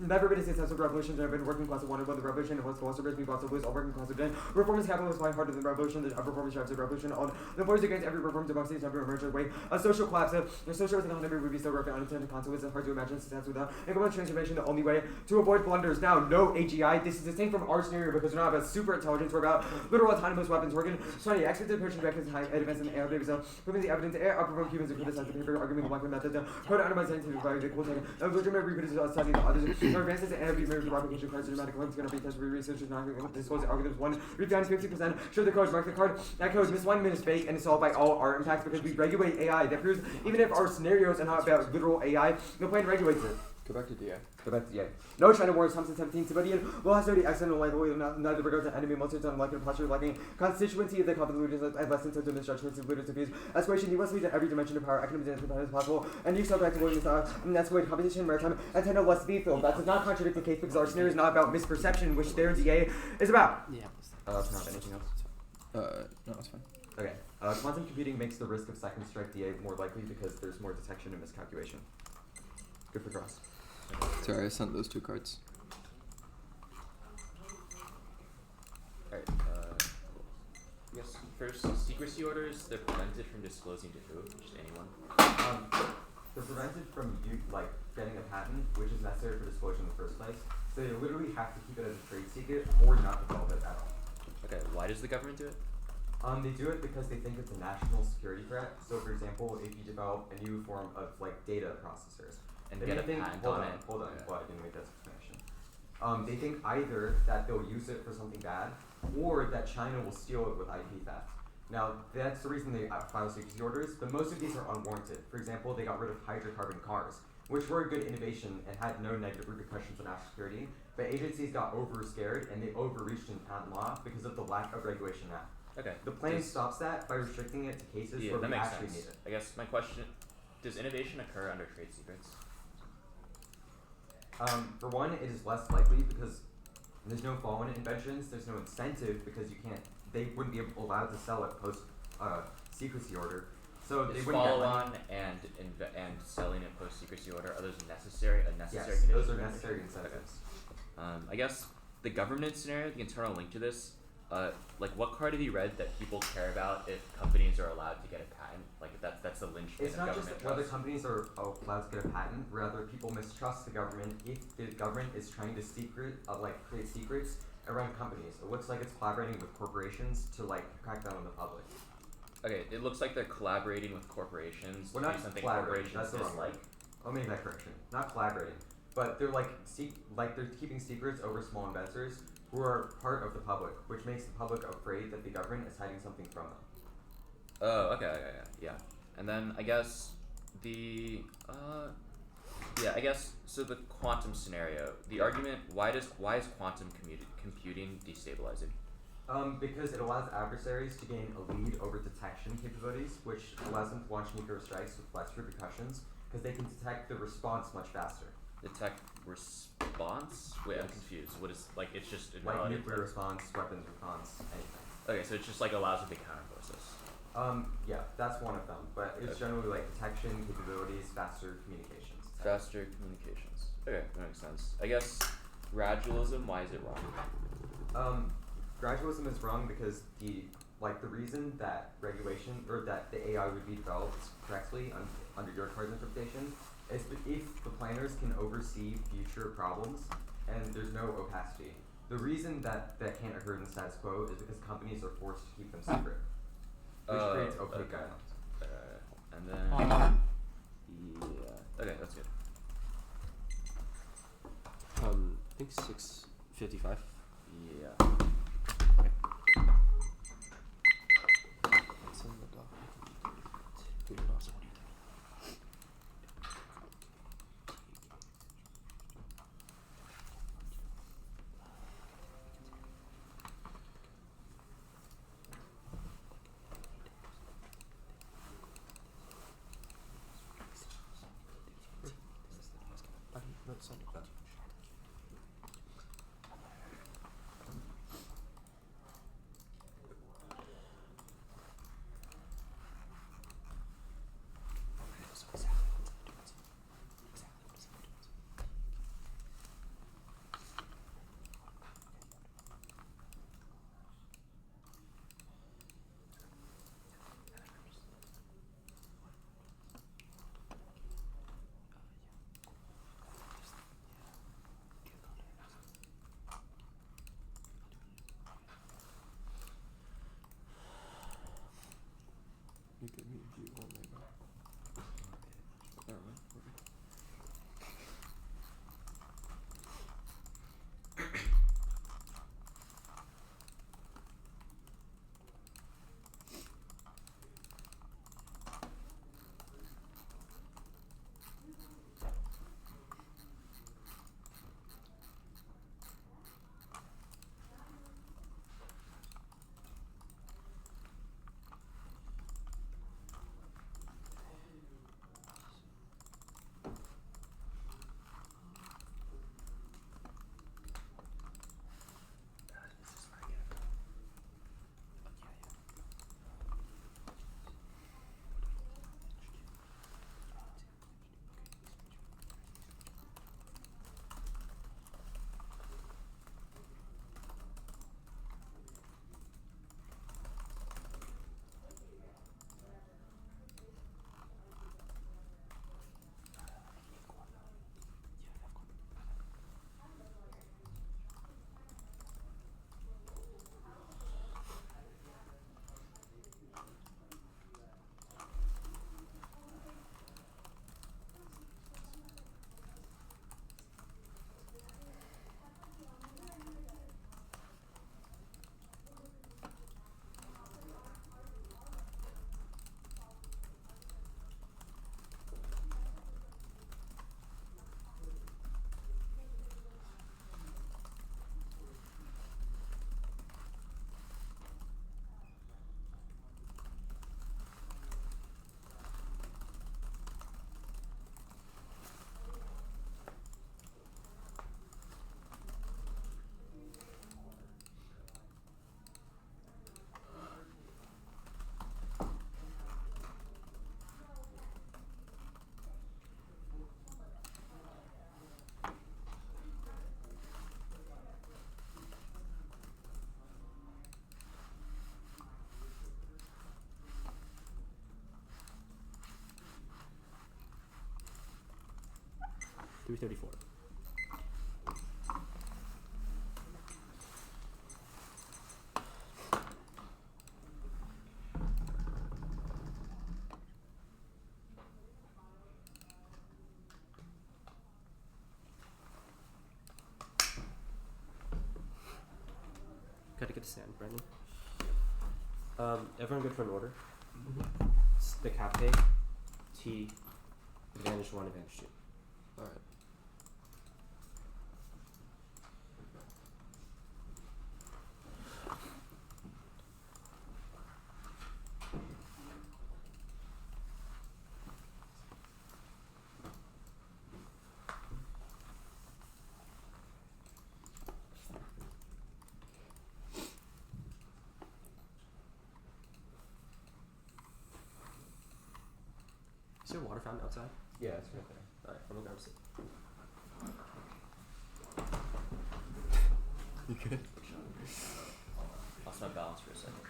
never been a successful revolution. There have been working class of one, but the revolution was philosophers, we bought to lose all working class of den. Reformist capitalism flying harder than the revolution. The performance drives the revolution. All the force against every reform democracy is never emerged way. A social collapse. The social economy would be so rough and unintended consequences. Hard to imagine success without incremental transformation. The only way to avoid blunders. Now, no AGI. This is distinct from our scenario because we're not about super intelligence. We're about literal autonomous weapons. We're going to expected approach to weapons high advance in the air. So proving the evidence provoke humans and criticize the paper argument black methods. Code undermines scientific value. The cool thing. Legitimate reproduces studying others. Advances and energy measures the propagation cards. Dramatic claims going to be tested for research. Is not disclosed algorithms. 1 refound 50%. Show the code. Mark the card. That code miss 1 minute is fake and is solved by all our impacts because we regulate AI. That proves even if our scenarios are not about literal AI, the plan regulates it. Go back to DA. Go back to DA. No China wars, Thompson 17, civilian, low hostility, accidental liability, neither regards to enemy, most of them lacking posture, lacking constituency of the company leaders, and less incentive instructions of leaders to fuse. Aspiration, you must lead in every dimension of power, economic as possible, and you subject to willingness and escalate competition, maritime, and tend to less to be filled. That does not contradict the case because our scenario is not about misperception, which their DA is about. Yeah. Anything else? No, that's fine. Okay. Quantum computing makes the risk of second strike DA more likely because there's more detection and miscalculation. Good for Gross. Sorry, I sent those 2 cards. Alright, I guess first, secrecy orders, they're prevented from disclosing to who? Just anyone? They're prevented from getting a patent, which is necessary for disclosure in the first place. So they literally have to keep it as a trade secret or not develop it at all. Okay, why does the government do it? They do it because they think it's a national security threat. So for example, if you develop a new form of data processors, And they get a think, patent hold on on, it. hold on, Yeah. well, I didn't make that explanation. They think either that they'll use it for something bad, or that China will steal it with IP theft. Now, that's the reason they file secrecy orders, but most of these are unwarranted. For example, they got rid of hydrocarbon cars, which were a good innovation and had no negative repercussions on national security, but agencies got over-scared and they overreached in patent law because of the lack of regulation now. Okay. The plan stops that by restricting it to cases where that we makes actually sense. need it. I guess my question, does innovation occur under trade secrets? For one, it is less likely because there's no follow-on inventions, there's no incentive because they wouldn't be allowed to sell it post secrecy order. So they Is wouldn't get money. follow-on and selling it post secrecy order, are those a necessary Yes, condition? those are necessary incentives. I guess the government scenario, the internal link to this, what card have you read that people care about if companies are allowed to get a patent? Like if that's the linchpin It's of not government just trust. whether companies are allowed to get a patent, rather people mistrust the government if the government is trying to create secrets around companies. It looks like it's collaborating with corporations to crack down on the public. Okay, it looks like they're collaborating with corporations Well, to not do something collaborating, corporations that's the wrong word. dislike. I'll make that correction. Not collaborating, but they're they're keeping secrets over small investors who are part of the public, which makes the public afraid that the government is hiding something from them. Oh, okay, yeah. And then I guess Yeah, I guess so. The quantum scenario, the argument, why is quantum computing destabilizing? Because it allows adversaries to gain a lead over detection capabilities, which allows them to launch nuclear strikes with less repercussions, because they can detect the response much faster. Detect response? Wait, I'm confused. What is it's just in Like reality, nuclear response, weapons response, anything. Okay, so it's just allows it to counter forces. Yeah, that's one of them, but it's generally like detection capabilities, faster communications. etc. Faster communications. Okay, that makes sense. I guess gradualism. Why is it wrong? Gradualism is wrong because the reason that regulation or that the AI would be developed correctly under your card's interpretation is that if the planners can oversee future problems and there's no opacity. The reason that can't occur in the status quo is because companies are forced to keep them secret, which creates opaque okay. guidelines. And then yeah. Okay, that's good. I think 6:55. Yeah. You can mute you one minute. $334. Gotta get to sand, Brandon. Everyone good for an order? The cafe, T, advantage 1, advantage 2. All right. Is there a water fountain outside? Yeah, it's right there. Alright, I'm gonna grab some. You good? Lost my balance for a second.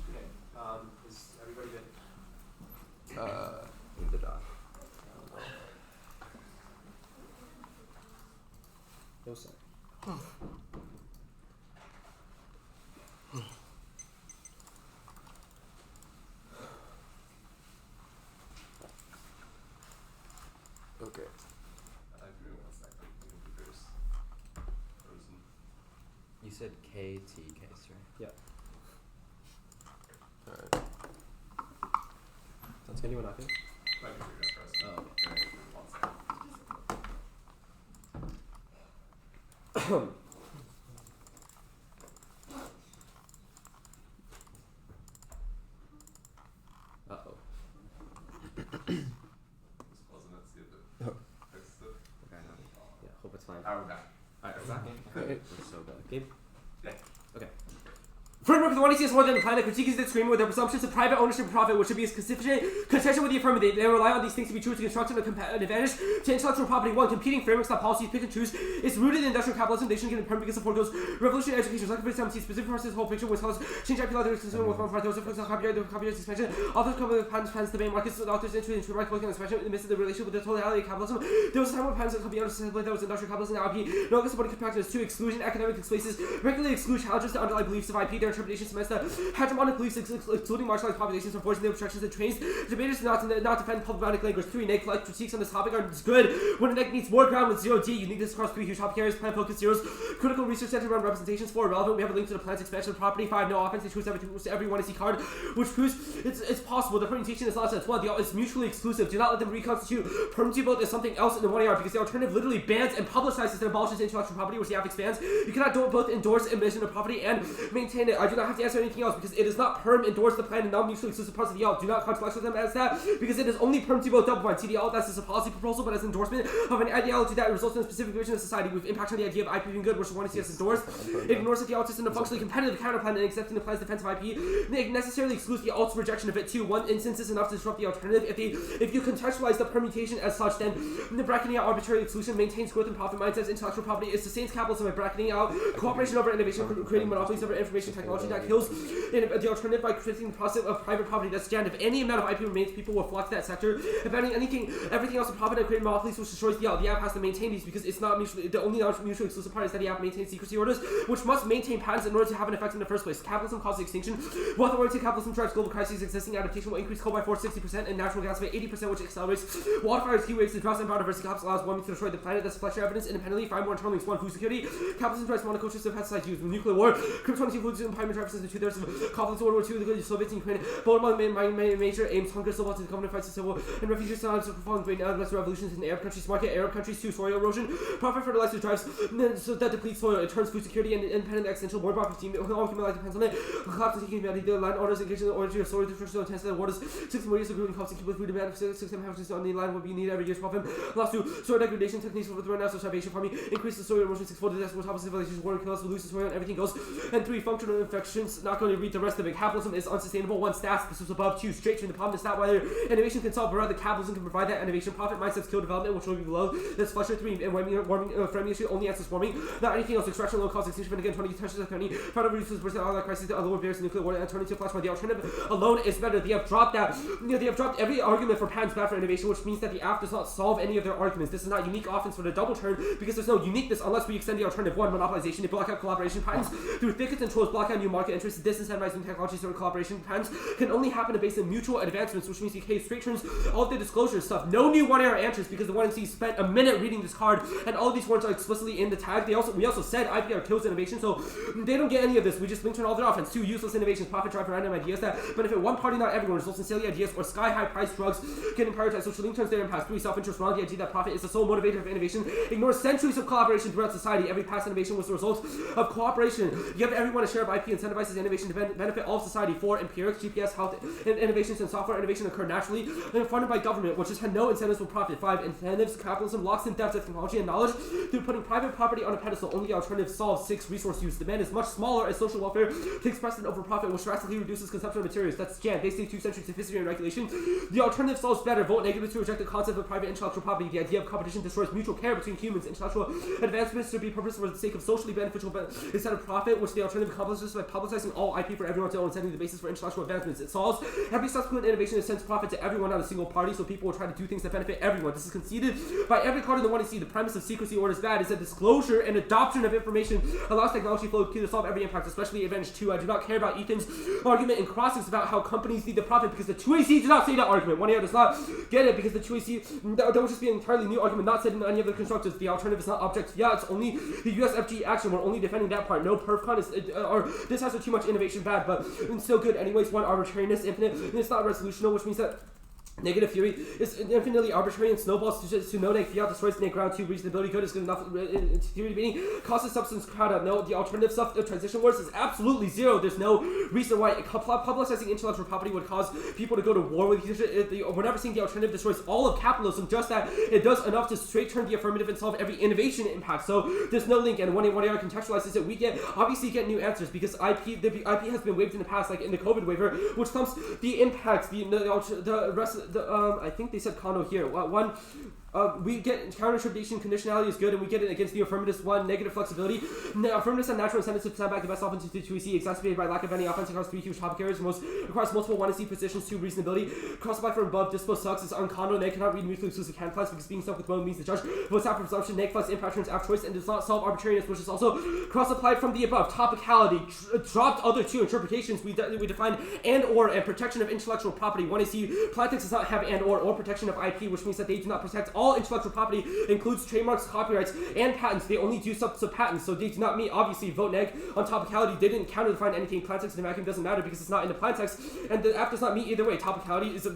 Okay. Is everybody good? In the dock. No sir. Okay. You said KT case, right? Yeah. All right. Sounds good. Anyone not good? Oh, Uh-oh. Okay, Yeah, hope it's fine. We're back. Alright, we're back. Great. We're so good. Gabe? Yeah. Okay. Framework of the one he sees more than the planet critiques the screaming with their presumptions of private ownership and profit, which should be as consistent contention with the affirmative. They rely on these things to be true to construct an advantage to intellectual property. One, competing frameworks that policies pick and choose. It's rooted in industrial capitalism. They shouldn't get permanent because support goes revolutionary education. Like for 17, specific process, whole picture, which tells change IP law, there's consumer with one part, those of copyright suspension. Authors come with patents the main markets, authors interested in trademark working on suspension in the midst of the relationship with the totality of capitalism. There was a time when patents could be understood that was industrial capitalism and IP. No, this is what it practice to exclusion, economic spaces regularly exclude challenges to underlying beliefs of IP. Their interpretation cements the hegemonic beliefs excluding marginalized populations from forcing their obstructions and trains debaters not defend problematic language. 3. Neg critiques on this topic are good when a neg needs more ground with 0D. Uniqueness across 3 huge topic areas. Plan focus 0s. Critical research centered around representations. 4. Relevant. We have a link to the plan's expansion of property. 5. No offense. They choose every one is card, which proves it's possible. The permutation is not sense. 1. It's mutually exclusive. Do not let them reconstitute permutable as something else in the 1 AR because the alternative literally bans and publicizes and abolishes intellectual property, which the app expands. You cannot both endorse admission of property and maintain it. I do not have to answer anything else because it is not perm endorse the plan and non-mutually exclusive parts of the alt. Do not contract with them as that because it is only perm to both double bind. See the alt as a policy proposal but as endorsement of an ideology that results in a specific vision of society with impact on the idea of IP being good, which we want to see us endorse. It ignores that the alt is in a functionally competitive counterplan and accepting the plan's defense of IP. It necessarily excludes the alt's rejection of it too. One instance is enough to disrupt the alternative. If you contextualize the permutation as such, then the bracketing out arbitrary exclusion maintains growth and profit mindsets. Intellectual property is sustains capitalism by bracketing out cooperation over innovation, creating monopolies over information technology that kills the alternative by creating the process of private property that stand. If any amount of IP remains, people will flock to that sector. Abandoning everything else to profit and create monopolies, which destroys the alt. The app has to maintain these because it's not mutually, the only non-mutually exclusive part is that the app maintains secrecy orders, which must maintain patents in order to have an effect in the first place. Capitalism causes extinction. Wealth-oriented capitalism drives global crises. Existing adaptation will increase coal by 60% and natural gas by 80%, which accelerates wildfires, heat waves, and droughts and biodiversity collapse, allows warming to destroy the planet. That's flesh evidence independently. 5 more internal links. 1. Food security. Capitalism drives monocultures of pesticides used. Nuclear war. Krypton includes employment drives since the 2/3 of conflicts of World War II. The Soviets and Ukraine. Both among major aims hunger still wants to come to fight civil and refugees sometimes perform great Western revolutions in Arab countries. Market Arab countries. 2. Soil erosion. Profit fertilizer drives so that depletes soil. It turns food security and independent existential more property. All human life depends on it. Collapse and humanity. The land orders engage in the origin of soil destruction and intensity of waters. 6 more years of growing crops and keep with food demand. 6 half on the land will be needed every year's profit. Last 2. Soil degradation techniques with the right now, so starvation farming. Increase the soil erosion 6-fold. The decimal top of civilizations. War and kills. Lose the soil and everything goes. And 3. Functional infections. Not going to read the rest of it. Capitalism is unsustainable. 1. Stats. This was above. 2. Straight to the problem is not whether innovation can solve, but rather capitalism can provide that innovation. Profit mindsets kill development, which will be below. That's flusher. 3. And warming framing issue only answers warming. Not anything else. Extraction low cost extinction. Again, 20 tensions of 20. Federal reduces versus all that crisis. The lower barriers nuclear war and turning to flash by the alternative alone is better. They have dropped that. They have dropped every argument for patents bad for innovation, which means that the app does not solve any of their arguments. This is not unique offense for the double turn because there's no uniqueness unless we extend the alternative. 1. Monopolization. They block out collaboration patents through thickets and trolls. Block out new markets. market interests, disincentivizing technology sort of collaboration patterns can only happen based on mutual advancements, which means you can straight turns all of the disclosure stuff. No new one-error answers because the 1MC spent a minute reading this card, and all of these words are explicitly in the tag. We also said IPR kills innovation, so they don't get any of this. We just link turn all their offense. 2 useless innovations, profit drive random ideas that benefit one party, not everyone, results in silly ideas or sky-high price drugs getting prioritized. So link turns their impact. 3 self-interest, wrong. The idea that profit is the sole motivator of innovation ignores centuries of collaboration throughout society. Every past innovation was the result of cooperation. Give everyone a share of IP, incentivizes innovation to benefit all of society. 4 empirics, GPS, health, and innovations and software innovation occur naturally and funded by government, which has had no incentives for profit. 5 incentives, capitalism locks in depth of technology and knowledge through putting private property on a pedestal. Only the alternative solves. 6 resource use. Demand is much smaller as social welfare takes precedent over profit, which drastically reduces consumption of materials. That's Jan. Basically 2 centuries of history and regulation. The alternative solves better. Vote negative to reject the concept of private intellectual property. The idea of competition destroys mutual care between humans. Intellectual advancements should be purposed for the sake of socially beneficial instead of profit, which the alternative accomplishes by publicizing all IP for everyone to own and setting the basis for intellectual advancements. It solves every subsequent innovation that sends profit to everyone, not a single party, so people will try to do things that benefit everyone. This is conceded by every card in the 1AC. The premise of secrecy or is bad is that disclosure and adoption of information allows technology flow to solve every impact, especially advantage 2. I do not care about Ethan's argument in crossings about how companies need the profit because the 2AC does not say that argument. 1AR does not get it because the 2AC, that would just be an entirely new argument not said in any of the constructors. The alternative is not object. Yeah, it's only the USFG action. We're only defending that part. No perfcon is, or this has too much innovation bad, but it's still good anyways. 1 arbitrariness, infinite, and it's not resolutional, which means that negative fury is infinitely arbitrary and snowballs to no neg fiat destroys the ground. 2 reasonability good is good enough theory meaning causes substance crowd out. No, the alternative stuff, the transition words is absolutely 0. There's no reason why publicizing intellectual property would cause people to go to war with each other. We're never seeing the alternative destroys all of capitalism, just that it does enough to straight turn the affirmative and solve every innovation impact. So there's no link, and when AR contextualizes it, we obviously get new answers because the IP has been waived in the past, like in the COVID waiver, which comes the impacts, the rest. I think they said condo here. We get counter-attribution conditionality is good, and we get it against the affirmatives. 1 negative flexibility. Affirmatives have natural incentives to stand back the best offense to 2EC, exacerbated by lack of any offense across 3 huge topic areas. Requires multiple 1C positions. 2 reasonability. Cross apply from above. Dispo sucks. It's uncondo. Neg cannot read mutually exclusive can class because being stuck with mode means the judge votes out for presumption. Neg plus impact turns out choice and does not solve arbitrariness, which is also cross applied from the above. Topicality dropped other 2 interpretations. We define and protection of intellectual property. 1AC Plastics does not have and or protection of IP, which means that they do not protect all intellectual property, includes trademarks, copyrights, and patents. They only do sub-patents, so they do not meet, obviously, vote neg. On topicality, they didn't counter define anything. Plain text in the vacuum doesn't matter because it's not in the plain text, and the app does not meet either way. Topicality is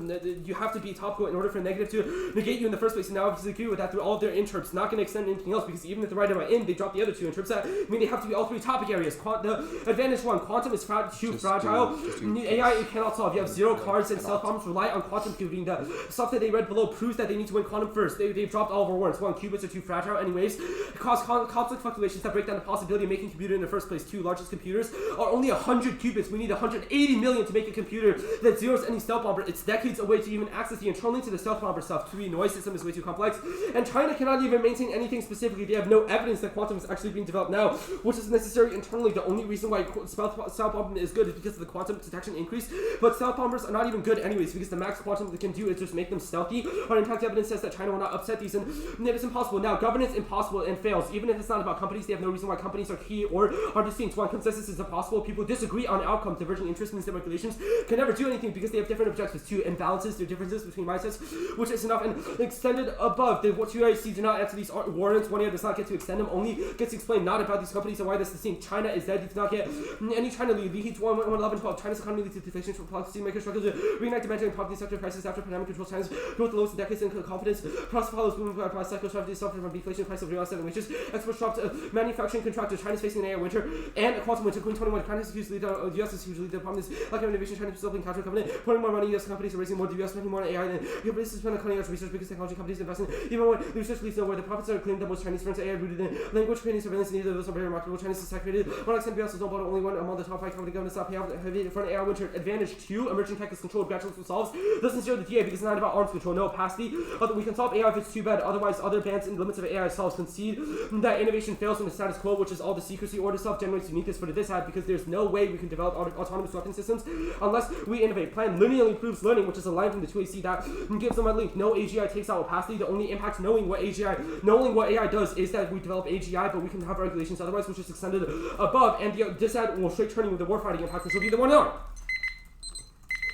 you have to be topical in order for a negative to negate you in the first place, and now obviously agree with that through all of their interps. Not going to extend anything else because even if the right am in, they drop the other 2 interps. That mean they have to be all 3 topic areas. The advantage 1, quantum is too fragile. AI you cannot solve. You have 0 cards and self problems. Rely on quantum computing. The stuff that they read below proves that they need to win quantum first. They've dropped all of our warrants. 1, qubits are too fragile anyways. Cause conflict fluctuations that break down the possibility of making a computer in the first place. 2, largest computers are only 100 qubits. We need 180 million to make a computer that zeros any stealth bomber. It's decades away to even access the internal link to the stealth bomber stuff. 3, noise system is way too complex. And China cannot even maintain anything specifically. They have no evidence that quantum is actually being developed now, which is necessary internally. The only reason why stealth bomber is good is because of the quantum detection increase. But stealth bombers are not even good anyways because the max quantum they can do is just make them stealthy. But in fact, evidence says that China will not upset these, and it is impossible. Now, governance impossible and fails. Even if it's not about companies, they have no reason why companies are key or are distinct. 1, consensus is impossible. People disagree on outcomes. Diverging interest means that regulations can never do anything because they have different objectives. 2, imbalances. There are differences between mindsets, which is enough. And extended above, the 2IC do not answer these warrants. 1A does not get to extend them. Only gets to explain not about these companies and why that's distinct. China is dead. You do not get any China lead. Leads 1, 11, 12. China's economy leads to deflation for policy makers struggle to reignite demand and property sector prices after pandemic controls China's growth the lowest in decades and confidence. Process follows booming price cycle strategy suffered from deflation price of real estate and wages. Exports dropped. Manufacturing contracted. China's facing an AI winter and a quantum winter. Queen 21. China is hugely the US is hugely the problem is lack of innovation. China is developing counter covenant. Pouring more money. US companies are raising more. The US spending more on AI than your business spend on cutting edge research because technology companies invest in even when the research leads nowhere. The profits are claimed that most Chinese firms are AI rooted in language training surveillance. Neither of those are very remarkable. China is saturated. 1x US is not only one among the top 5 company governments not pay out heavy in front of AI winter. Advantage 2. Emerging tech is controlled. Gradually solves. Doesn't consider the DA because it's not about arms control, no opacity. We can solve AI if it's too bad. Otherwise, other bans and limits of AI solves concede that innovation fails when the status quo, which is all the secrecy order stuff, generates uniqueness for this ad because there's no way we can develop autonomous weapon systems unless we innovate. Plan linearly improves learning, which is a line from the 2AC that gives them a link. No AGI takes out opacity. The only impact knowing what AI does is that we develop AGI, but we can have regulations otherwise, which is extended above. And this ad will straight turning with the warfighting impact, which will be the 1 hour.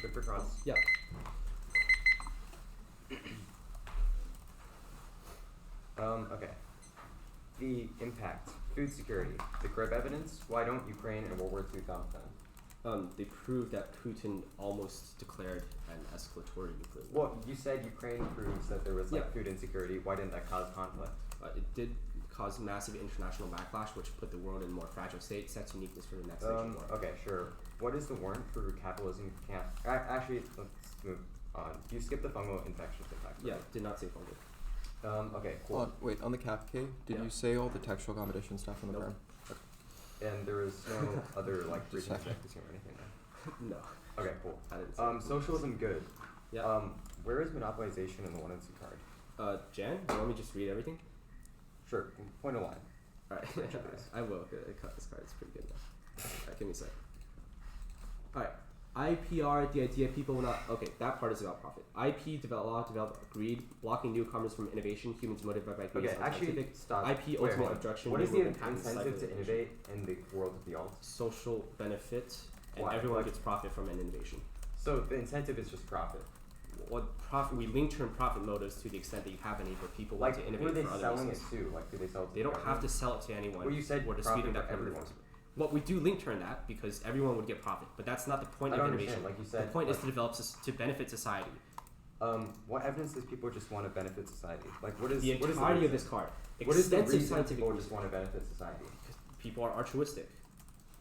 Good for cross. Yeah. Okay. The impact. Food security. The Crib evidence. Why don't Ukraine and World War II found them? They proved that Putin almost declared an escalatory nuclear war. Well, you said Ukraine proves that there was food insecurity. Why didn't that cause conflict? It did cause massive international backlash, which put the world in a more fragile state, sets uniqueness for the next nation war. Okay, sure. What is the warrant for capitalism? Actually, let's move on. You skipped the fungal infections impact. Yeah, did not say fungal. Okay, cool. Wait, on the cap K, did you say all the textual competition stuff on the Nope. burn? And there was no other reason to check this or anything there. No. Okay, cool. I didn't say Socialism good. Yeah. Where is monopolization in the 1 and 2 card? Jan, you want me to just read everything? Sure. Point a line. Alright, I will. I cut this card, it's pretty good now. Alright, give me a sec. Alright. IPR, the idea people will not. Okay, that part is about profit. IP develop greed, blocking newcomers from innovation. Humans motivated by greed. Okay, actually, stop. IP Wait, ultimate hold on. objection. What is the removing patents, incentive to cyber innovate in the world of the alts? Social benefit, and Why? everyone Like- gets profit from an innovation. So the incentive is just profit. What profit? We link term profit motives to the extent that you have any, but people Like, want to who are innovate they for other selling reasons. it to? Like, do they sell it to They the don't have government? to sell it to anyone. Well, you said we're profit disputing for that from everyone. Well, we do link turn that because everyone would get profit, but that's not the point I of don't innovation. understand. Like you said, the point is like- to develop to benefit society. What evidence does people just want to benefit society? Like, what is The what is entirety of reason? this card. What is the Extensive reason scientific people reason. just want to benefit society? People are altruistic.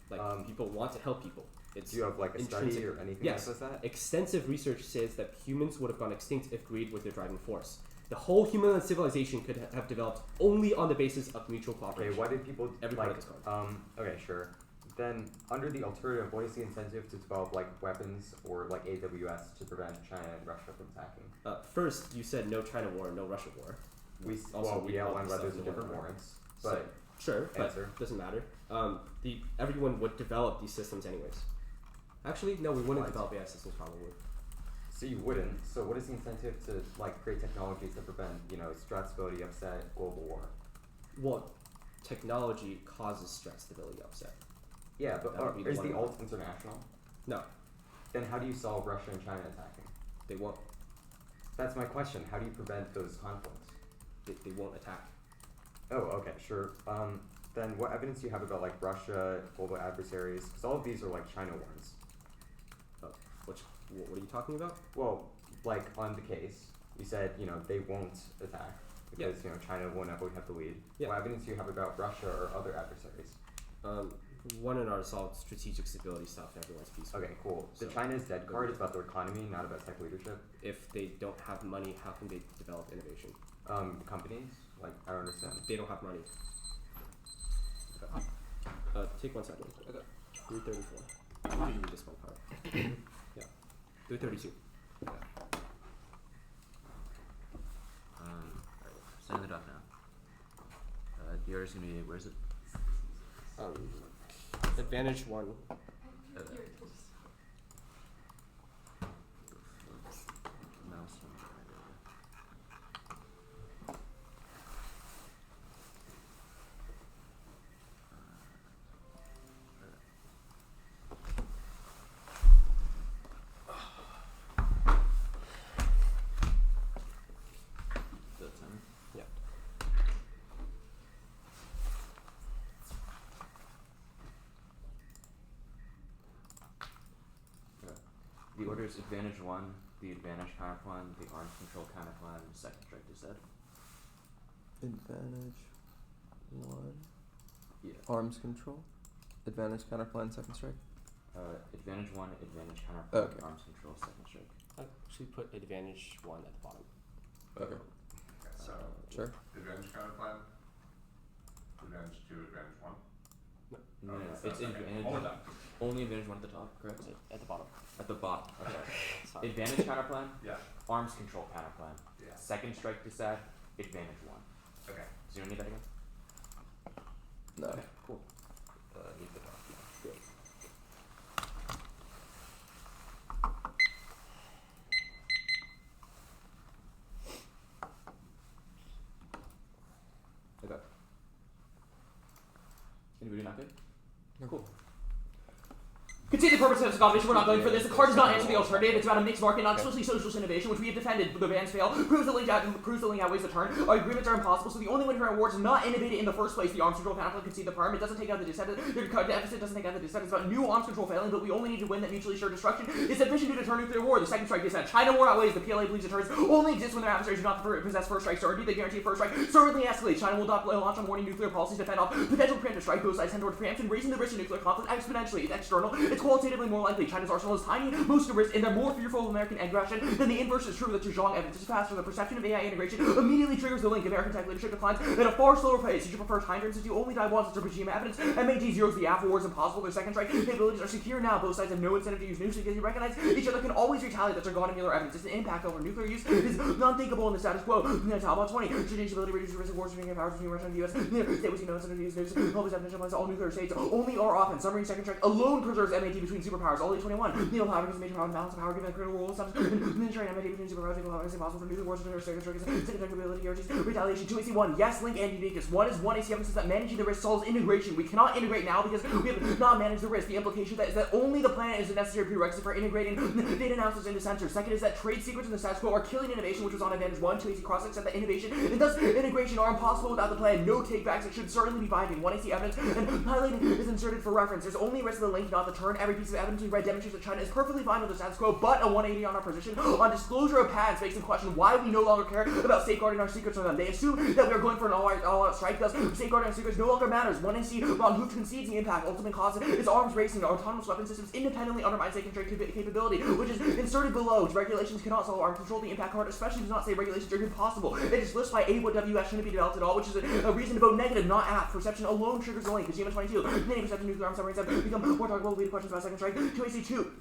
Like people want to help people. It's Do you have like a study intrinsic. or anything Yes. that says that? Extensive research says that humans would have gone extinct if greed was their driving force. The whole human civilization could have developed only on the basis of mutual Okay, cooperation. why did people Every like? part of this card. Okay, sure. Then under the alternative, what is the incentive to develop like weapons or like AWS to prevent China and Russia from attacking? First, you said no China war, no Russia war. We Also, we we outlined why developed there's stuff in different one warrants, So, but sure, but answer. doesn't matter. Everyone would develop these systems anyways. Actually, no, we wouldn't What? develop AI systems probably. so you wouldn't. So what is the incentive to like create technologies that prevent strat stability, upset, global war? Well, technology causes strat stability upset. Yeah, but That would be is one the of alt international? No, Then how do you solve Russia and China attacking? they won't. That's my question. How do you prevent those conflicts? They won't attack. Oh, okay, sure. Then what evidence do you have about like Russia, global adversaries? Because all of these are like China wars. What are you talking about? Well, like on the case, you said they won't attack because China will never have the lead. Yeah. What evidence do you have about Russia or other adversaries? One in our solved strategic stability stuff. Everyone's peaceful. Okay, cool. The So- China's dead card is about their economy, not about tech leadership. If they don't have money, how can they develop innovation? Companies, like I don't understand. They don't have money. Take 1 second. Okay. 334. I'll give you this one card. Yeah. 332. Send it up now. Yours is gonna be where's it? Advantage 1. Mouse. That's him. Yeah. The order is advantage 1, the advantage counterplan, the arms control counterplan, the second strike is dead. Advantage 1. Yeah. Arms control. Advantage counterplan, second strike. Advantage 1, advantage counterplan, Okay. arms control, second strike. Actually, put advantage 1 at the bottom. Okay. So, Sure. advantage counterplan, advantage 2, advantage 1. No, Okay, no, so it's okay. advantage. Hold on. Only advantage 1 at the top, correct? At the bottom. At the bottom. Okay. Advantage counterplan. Yeah. Arms control counterplan. Yeah. Second strike disad. Advantage 1. Okay. So you don't need that again? No. Okay, cool. Need the document. Okay. Anybody not good? Cool. Concede the purpose of this combination, we're not going for this. The card does not answer the alternative. It's about a mixed market, not explicitly socialist innovation, which we have defended. The bans fail. Proves the link outweighs the turn. Our agreements are impossible, so the only way to earn awards is not innovated in the first place. The arms control counterplan concede the firm. It doesn't take out the dissent. The deficit doesn't take out the dissent. It's about new arms control failing, but we only need to win that mutually assured destruction is sufficient to deter nuclear war. The second strike dissent. China war outweighs. The PLA believes deterrents only exist when their adversaries do not possess first strike certainty. They guarantee first strike certainly escalates. China will not launch on warning nuclear policies to fend off potential preemptive strike. Both sides tend toward preemption, raising the risk of nuclear conflict exponentially. It's external. It's qualitatively more likely. China's arsenal is tiny, most of risk, and they're more fearful of American aggression than the inverse is true that Zhejiang evidence is faster. The perception of AI integration immediately triggers the link. American tech leadership declines at a far slower pace. You should prefer time since you only die once. It's Fukushima evidence. MAG zeros the after war is impossible. Their second strike capabilities are secure now. Both sides have no incentive to use nukes because you recognize each other can always retaliate. That's Argonne Mueller evidence. Its impact over nuclear use is non-thinkable in the status quo. Talbot 20. Strategic ability reduces risk of wars between powers between Russia and the US. State with no incentive to use nukes. Always definition applies to all nuclear states. Only or often. Submarine second strike alone preserves MAT between superpowers. Only 21. Needle power is a major power balance of power given a critical role. Administering MAT between superpowers equal power is impossible for nuclear wars to second strike. Second ability guarantees retaliation. 2AC1. Yes, link and uniqueness. One is 1 AC evidence that managing the risk solves integration. We cannot integrate now because we have not managed the risk. The implication that is that only the planet is a necessary prerequisite for integrating data analysis into sensors. Second is that trade secrets in the status quo are killing innovation, which was on advantage 1. 2 AC cross said that innovation and thus integration are impossible without the plan. No takebacks. It should certainly be binding. 1 AC evidence and highlighting is inserted for reference. There's only risk of the link, not the turn. Every piece of evidence we read demonstrates that China is perfectly fine with the status quo, but a 180 on our position on disclosure of patents makes them question why we no longer care about safeguarding our secrets from them. They assume that we are going for an all-out strike, thus safeguarding our secrets no longer matters. 1 AC Ron Hooft concedes the impact. Ultimate cause is arms racing. Autonomous weapon systems independently undermine second strike capability, which is inserted below. Regulations cannot solve arms control. The impact card especially does not say regulations are impossible. It is lists by A what WS shouldn't be developed at all, which is a reason to vote negative, not apt. Perception alone triggers the link. Kojima 22. Many perception nuclear arms submarines have become more targetable. Lead questions about second strike. 2 AC 2.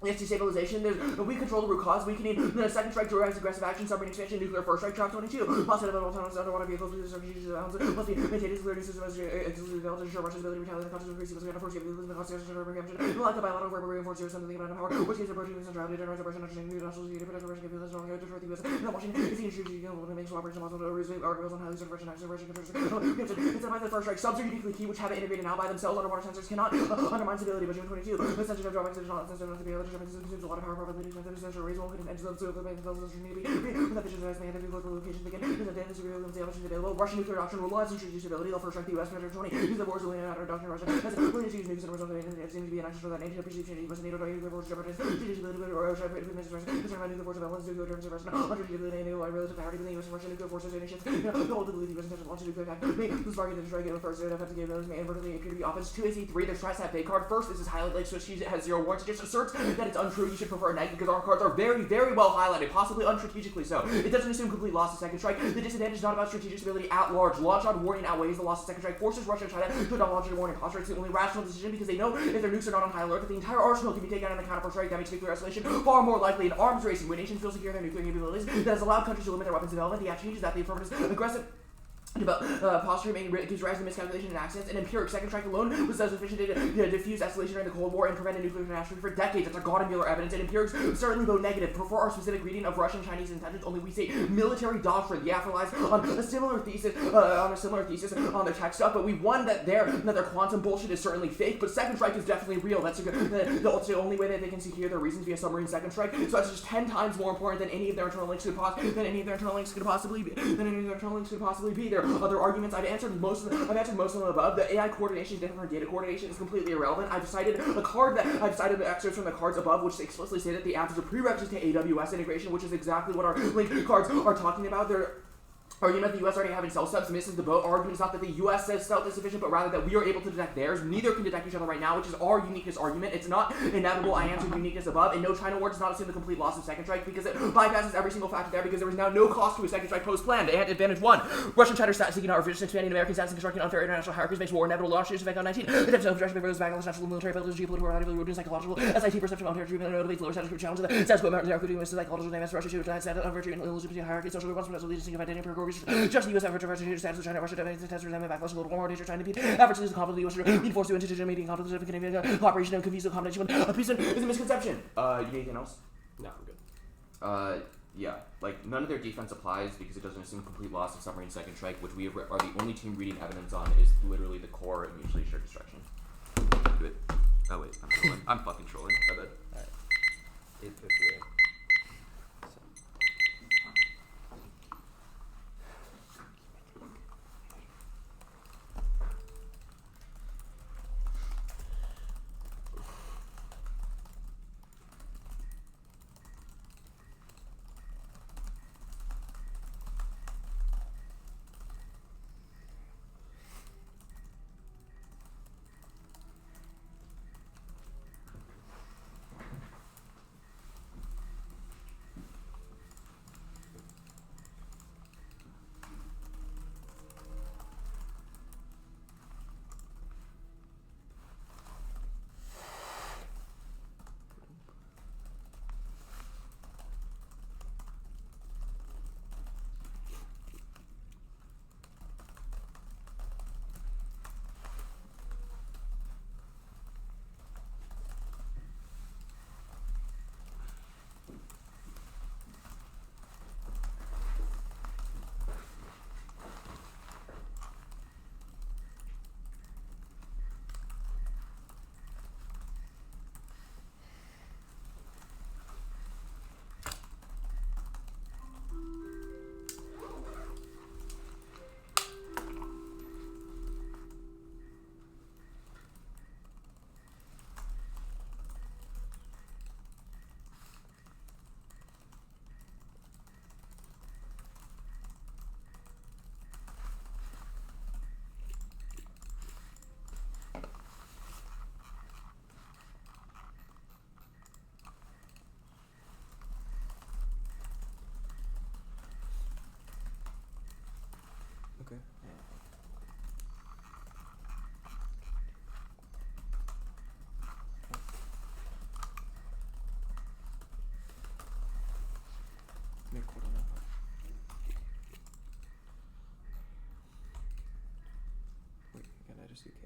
Yes, destabilization. We control the root cause. Weakening the second strike derives aggressive action, submarine expansion, nuclear first strike, track 22. Positive autonomous underwater vehicles, must be maintained as clear uses of developed to ensure Russia's ability to retaliate the conscious increase of force capabilities and constitution of preemption. Like the bilateral verbal reinforce something about power, which is approaching centrality, general separation, understanding the national security, protect Russian capabilities, strong to the US. Not Washington is the industry to make cooperation possible to resume articles on highly Russian action, Russian control. It's about the first strike. Subs are uniquely key, which have it integrated now by themselves. Underwater sensors cannot undermine stability, but June 22. The sensors have drawbacks that are not sensitive to be able to consume a lot of power. Probability of the raise one could enter them so the themselves need to be with that vision as they have local locations begin. The data surveillance and the options available. Russian nuclear doctrine relies on reproducibility. They'll first strike the US measure 20. Use the wars will out our doctrine Russia as willing to use nukes and results it seems to be an action for that nation appreciation must NATO nuclear force jeopardize reproducibility or Russia administration concern about nuclear force development nuclear terms of Russia unpredictability and relative parity between US and Russian nuclear forces nations the whole belief US intention launch a nuclear attack may lose target and strike it first offensive capabilities may inadvertently appear to be offense 2 AC3 there's tries to have fake card first this is highlight like Swiss cheese it has 0 warrants it just asserts that it's untrue you should prefer a negative because our cards are very, very well highlighted, possibly unstrategically so. It doesn't assume complete loss of second strike. The disadvantage is not about strategic stability at large. Launch on warning outweighs the loss of second strike. Forces Russia and China to not launch a warning posture. It's the only rational decision because they know if their nukes are not on high alert, that the entire arsenal can be taken out in the counter strike. That makes nuclear escalation far more likely in arms racing, where nations feel secure in their nuclear capabilities. That has allowed countries to limit their weapons development. The changes that the affirmative aggressive posture gives rise to miscalculation and accidents. An empiric second strike alone was sufficient to diffuse escalation during the Cold War and prevent a nuclear catastrophe for decades. That's Argonne Mueller evidence. And empirics certainly vote negative. For our specific reading of Russian Chinese intentions, only we say military doctrine. The AF relies on a similar thesis on their tech stuff, but we won that their quantum bullshit is certainly fake. But second strike is definitely real. That's the only way that they can secure their reasons via submarine second strike. So that's just 10 times more important than any of their internal links could possibly be. There other arguments. I've answered most of them above. The AI coordination is different from data coordination is completely irrelevant. I've cited the excerpts from the cards above, which explicitly say that the app is a prerequisite to AWS integration, which is exactly what our link cards are talking about. argument that the U.S. already having stealth subs misses the boat. Our argument is not that the U.S. says stealth is sufficient, but rather that we are able to detect theirs. Neither can detect each other right now, which is our uniqueness argument. It's not inevitable I answer uniqueness above, and no China war does not assume the complete loss of second strike because it bypasses every single factor there because there is now no cost to a second strike post-planned. And advantage 1. Russian China stats seeking out revenge, expanding American stats and constructing unfair international hierarchies makes war inevitable. Launch effect on 19. The depth of direction favors backlash, national military abilities, geopolitical, reliability, psychological, SIT perception, unfair treatment, motivates lower status group challenges. Status quo American including psychological dynamics, Russia, status, unfair treatment, illegitimacy, hierarchy, social responsibility, leadership, identity, empirical research, just the U.S. effort to restitute status of China, Russia, test resentment, backlash, global war, nature, China, defeat, efforts to lose the conflict, the U.S. being forced to institute meeting conflict, cooperation, and confused combination of peace is a misconception. You need anything else? No, I'm good. Yeah, like none of their defense applies because it doesn't assume complete loss of submarine second strike, which we are the only team reading evidence on is literally the core of mutually assured destruction. Do it. Oh wait, I'm trolling. I'm fucking trolling. My bad. Alright. 8:58. Okay. Wait, can I just do case?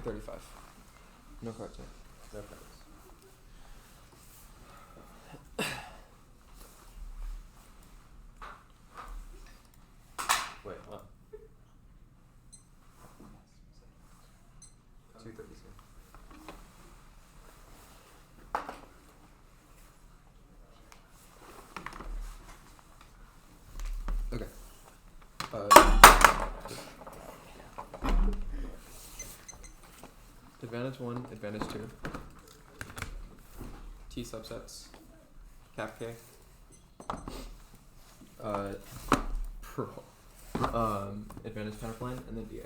235. No cards. No cards. Wait, what? 236. Okay. Advantage 1, advantage 2. T subsets. Cap K. Pro. Advantage counterplan, and then DA.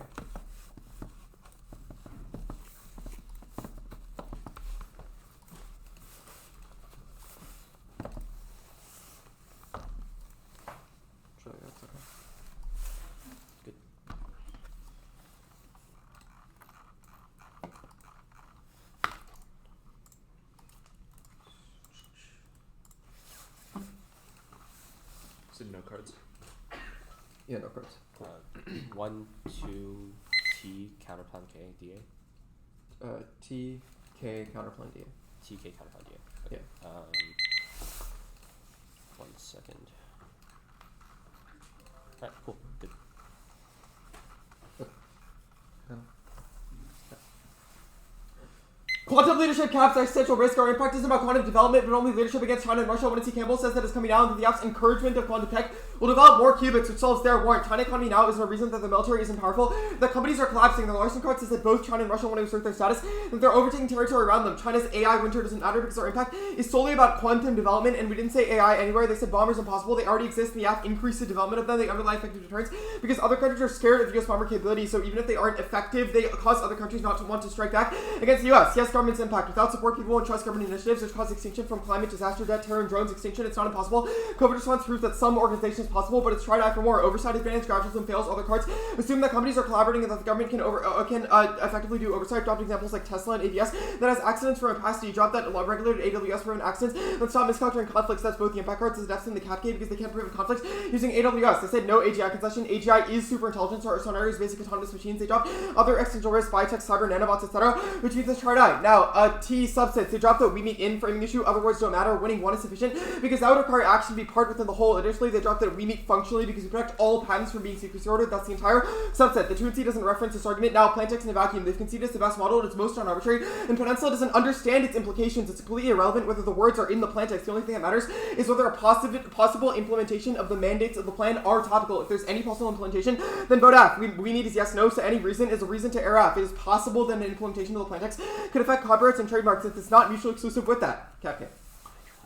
Sure, that's okay. Good. So no cards. Yeah, no cards. 1, 2, T, counterplan K, DA. T, K, counterplan DA. TK, counterplan DA. Okay. 1 second. Alright, cool. Good. Quantum leadership caps are essential risk. Our impact isn't about quantum development, but only leadership against China and Russia. When C. Campbell says that it's coming out that the app's encouragement of quantum tech will develop more qubits, which solves their warrant. China economy now isn't a reason that the military isn't powerful. That companies are collapsing. The Larson card says that both China and Russia want to assert their status, that they're overtaking territory around them. China's AI winter doesn't matter because our impact is solely about quantum development, and we didn't say AI anywhere. They said bombers impossible. They already exist, and the app increased the development of them. They underlie effective deterrence because other countries are scared of US bomber capability. So even if they aren't effective, they cause other countries not to want to strike back against the US. Yes, government's impact. Without support, people won't trust government initiatives, which cause extinction from climate, disaster, debt, terror, and drones. Extinction, it's not impossible. COVID response proves that some organization is possible, but it's tried out for more. Oversight advantage, gradualism fails. Other cards assume that companies are collaborating and that the government can effectively do oversight. Dropped examples like Tesla and ABS that has accidents from opacity. Dropped that regulated AWS prevent accidents. Let's stop miscalculating conflicts. That's both the impact cards as deaths in the cap because they can't prevent conflicts using AWS. They said no AGI concession. AGI is super intelligence or Sonari's basic autonomous machines. They dropped other existential risks, biotech, cyber, nanobots, etc., which means it's tried out. Now, T subsets. They dropped the we meet in framing issue. Other words don't matter. Winning one is sufficient because that would require action to be part within the whole. Additionally, they dropped that we meet functionally because we protect all patents from being secrecy ordered. That's the entire subset. The 2C doesn't reference this argument. Now, Plantex in a vacuum. They've conceded it's the best model. It's most non-arbitrary. And Peninsula doesn't understand its implications. It's completely irrelevant whether the words are in the Plantex. The only thing that matters is whether a possible implementation of the mandates of the plan are topical. If there's any possible implementation, then vote F. We need is yes, no. So any reason is a reason to err F. It is possible that an implementation of the Plantex could affect copyrights and trademarks if it's not mutually exclusive with that. Captain.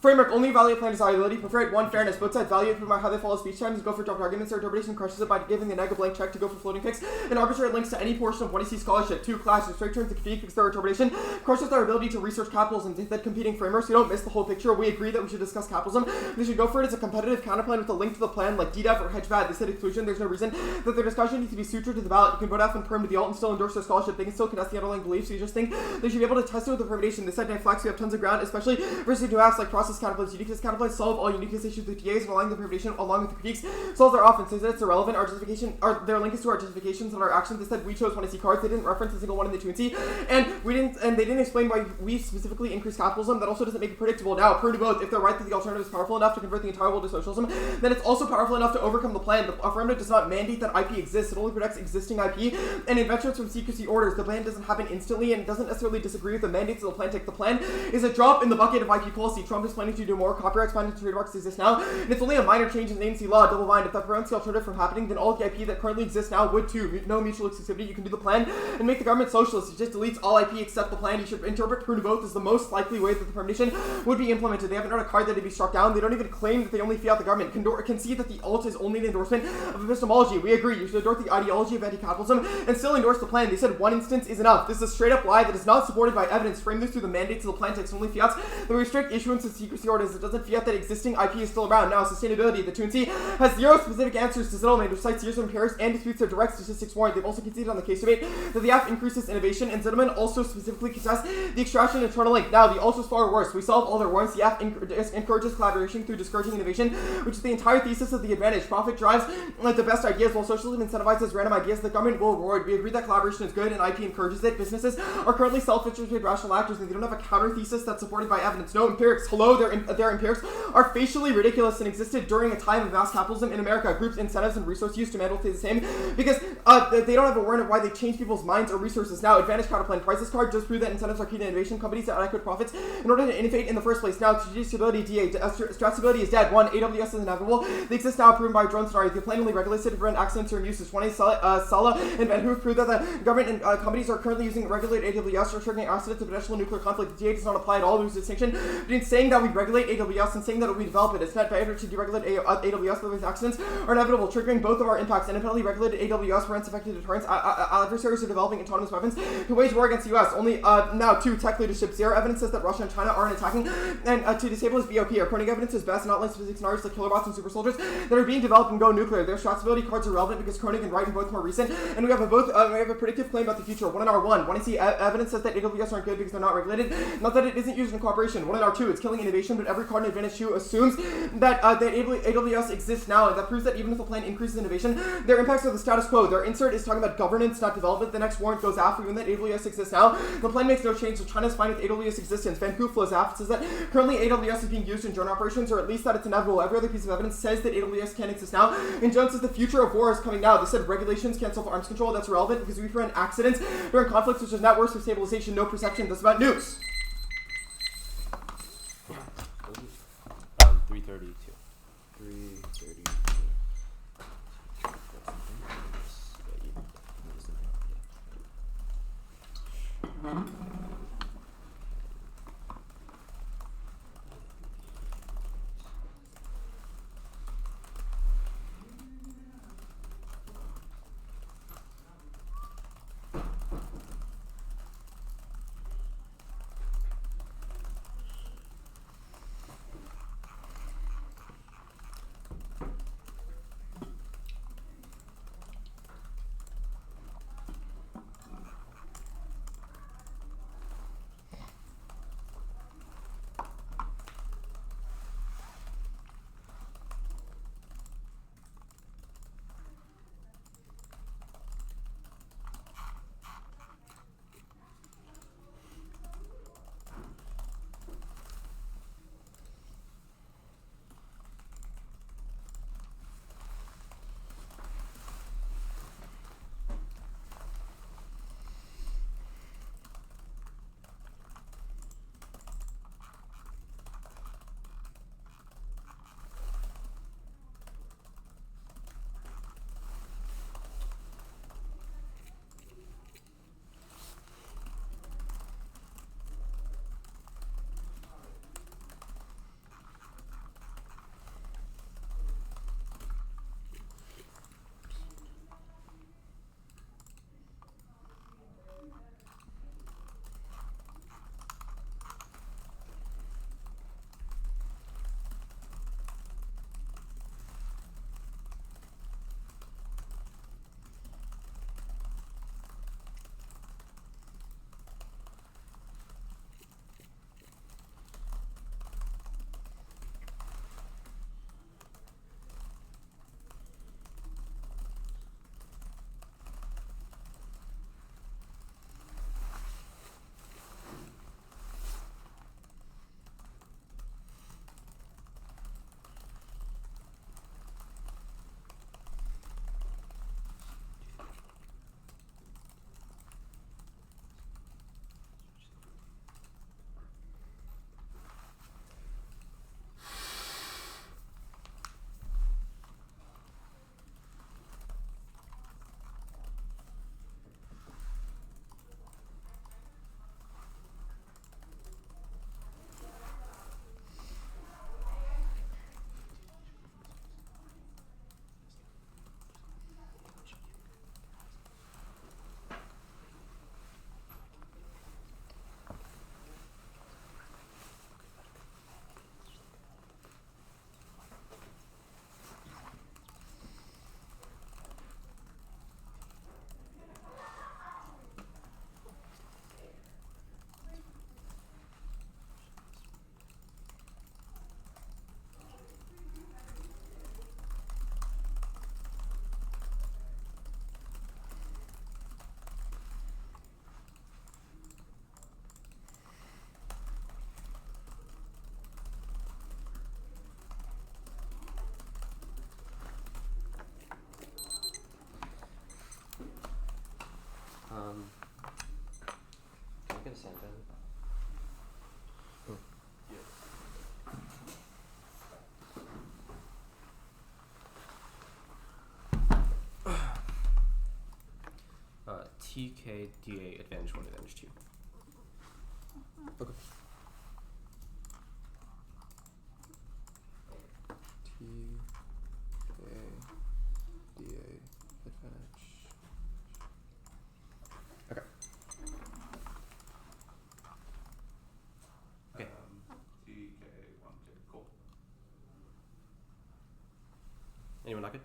Framework only evaluate plan desirability. Prefer it 1 fairness. Both sides value it from how they follow speech times. Go for dropped arguments. Their interpretation crushes it by giving the neg a blank check to go for floating fix. And arbitrary links to any portion of 1EC scholarship. 2 clash. Straight turns to critique because their interpretation crushes their ability to research capitalism. Instead, competing frameworks. You don't miss the whole picture. We agree that we should discuss capitalism. They should go for it as a competitive counterplan with a link to the plan like DDEF or HedgeVAD. They said exclusion. There's no reason that their discussion needs to be sutured to the ballot. You can vote F and perm to the alt and still endorse their scholarship. They can still contest the underlying beliefs. So you just think they should be able to test it with the permutation. They said flex. We have tons of ground, especially versus new apps like process counterplays. Uniqueness counterplays solve all uniqueness issues with TAs and allowing the permutation along with the critiques solves their offense. Says that it's irrelevant. Our justification, their link is to our justifications and our actions. They said we chose 1C cards. They didn't reference a single one in the 2C, and they didn't explain why we specifically increased capitalism. That also doesn't make it predictable. Now, per to both, if they're right that the alternative is powerful enough to convert the entire world to socialism, then it's also powerful enough to overcome the plan. The affirmative does not mandate that IP exists. It only protects existing IP and inventions from secrecy orders. The plan doesn't happen instantly and it doesn't necessarily disagree with the mandates of the plan. The plan is a drop in the bucket of IP policy. Trump is planning to do more. Copyrights, patents, trademarks exist now, and it's only a minor change in the ANC law. Double bind. If that prevents the alternative from happening, then all of the IP that currently exists now would too. No mutual exclusivity. You can do the plan and make the government socialist. It just deletes all IP except the plan. You should interpret prune to both as the most likely way that the permutation would be implemented. They haven't read a card that it'd be struck down. They don't even claim that they only fiat the government. Concede that the alt is only an endorsement of epistemology. We agree. You should endorse the ideology of anti-capitalism and still endorse the plan. They said one instance is enough. This is a straight up lie that is not supported by evidence. Frame this through the mandates of the plan text. Only fiats that restrict issuance of secrecy orders, it doesn't fiat that existing IP is still around. Now, sustainability. The Tunsi has zero specific answers to settlement, which cites years of empirics and disputes their direct statistics warrant. They've also conceded on the case debate that the app increases innovation, and Zittelman also specifically contests the extraction and internal link. Now, the ultras far worse. We solve all their warrants. The app encourages collaboration through discouraging innovation, which is the entire thesis of the advantage. Profit drives the best ideas, while socialism incentivizes random ideas. The government will reward. We agree that collaboration is good and IP encourages it. Businesses are currently self-interested rational actors, and they don't have a counter thesis that's supported by evidence. No empirics. Hello, their empirics are facially ridiculous and existed during a time of mass capitalism in America. Groups, incentives, and resource use demand will stay the same because they don't have a warrant of why they change people's minds or resources. Now, advantage counterplan. Prices card just prove that incentives are key to innovation. Companies that adequate profits in order to innovate in the first place. Now, strategic stability, DA. Strat stability is dead. 1. AWS is inevitable. They exist now, proven by a drone scenario. The plan only regulates it to prevent accidents or uses. 20. Sala and Vancouver prove that the government and companies are currently using regulated AWS or triggering accidents of potential nuclear conflict. The DA does not apply at all. There's a distinction between saying that we regulate AWS and saying that we develop it. It's not better to deregulate AWS, but with accidents are inevitable, triggering both of our impacts. Independently regulated AWS prevents effective deterrence. Adversaries are developing autonomous weapons to wage war against the US. Only now 2. Tech leadership. Zero evidence says that Russia and China aren't attacking, and to disable his BOP. Our current evidence is best and outlines specific scenarios like kilobots and super soldiers that are being developed and go nuclear. Their strat stability cards are relevant because Koenig and Wright are both more recent, and we have a predictive claim about the future. 1 in R1. 1 see evidence says that AWS aren't good because they're not regulated, not that it isn't used in cooperation. 1 in R2. It's killing innovation, but every card in Advantage 2 assumes that AWS exists now, and that proves that even if the plan increases innovation, their impacts are the status quo. Their insert is talking about governance, not development. The next warrant goes after even that AWS exists now. The plan makes no change, so China's fine with AWS existence. Vancouver flows after says that currently AWS is being used in drone operations, or at least that it's inevitable. Every other piece of evidence says that AWS can't exist now. And Jones says the future of war is coming now. They said regulations can't solve arms control. That's irrelevant because we prevent accidents during conflicts, which is networks for stabilization, no perception. That's about nukes. 332. 332. sandbag? TK, DA, advantage 1, advantage 2. Okay. TK, DA, advantage. Okay. Okay. TK, 1, 2, cool. Anyone not good?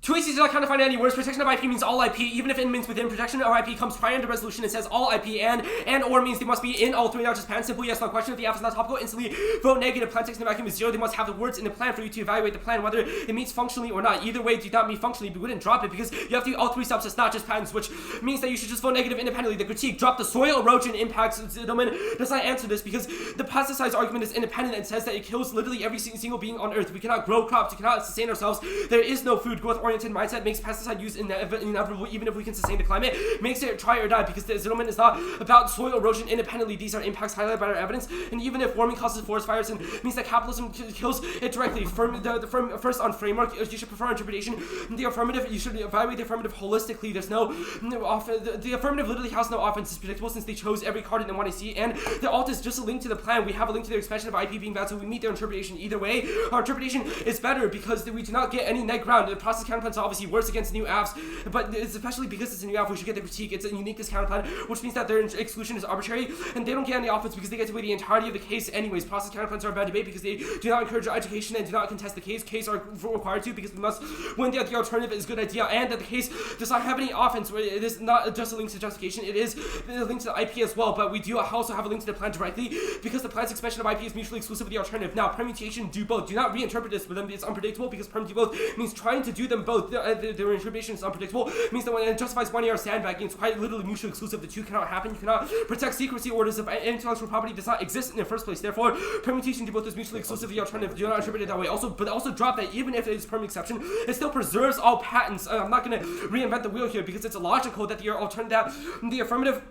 Two ACs do not count to find any words. Protection of IP means all IP, even if it means within. Protection of IP comes prior to resolution. It says all IP and or means they must be in all three, not just pan. Simple yes, no question. If the app is not topical, instantly vote negative. Plan text in the vacuum is 0. They must have the words in the plan for you to evaluate the plan, whether it meets functionally or not. Either way, do not meet functionally, but we wouldn't drop it because you have to do all three subsets, not just patents, which means that you should just vote negative independently. The critique, drop the soil erosion impacts. Domain does not answer this because the pesticides argument is independent and says that it kills literally every single being on earth. We cannot grow crops, we cannot sustain ourselves. There is no food. Growth-oriented mindset makes pesticide use inevitable, even if we can sustain the climate. Makes it try or die because the settlement is not about soil erosion independently. These are impacts highlighted by our evidence. And even if warming causes forest fires and means that capitalism kills it directly. First on framework, you should prefer interpretation. The affirmative, you should evaluate the affirmative holistically. There's no the affirmative literally has no offense. It's predictable since they chose every card in the one I see. And the alt is just a link to the plan. We have a link to the expansion of IP being bad, so we meet their interpretation. Either way, our interpretation is better because we do not get any net ground. The process counterplan is obviously worse against new apps, but it's especially because it's a new app, we should get the critique. It's a uniqueness counterplan, which means that their exclusion is arbitrary, and they don't get any offense because they get to weigh the entirety of the case anyways. Process counterplans are a bad debate because they do not encourage education and do not contest the case. Case are required to because we must win the alternative is a good idea, and that the case does not have any offense. It is not just a link to justification, it is a link to the IP as well, but we do also have a link to the plan directly because the plan's expansion of IP is mutually exclusive with the alternative. Now, permutation, do both. Do not reinterpret this with them. It's unpredictable because perm do both means trying to do them both. Their interpretation is unpredictable. It means that when it justifies one year sandbagging, it's quite literally mutually exclusive. The two cannot happen. You cannot protect secrecy orders if intellectual property does not exist in the first place. Therefore, permutation do both is mutually exclusive. The alternative do not interpret it that way. But also drop that even if it is perm exception, it still preserves all patents. I'm not going to reinvent the wheel here because it's logical that the alternative, the affirmative,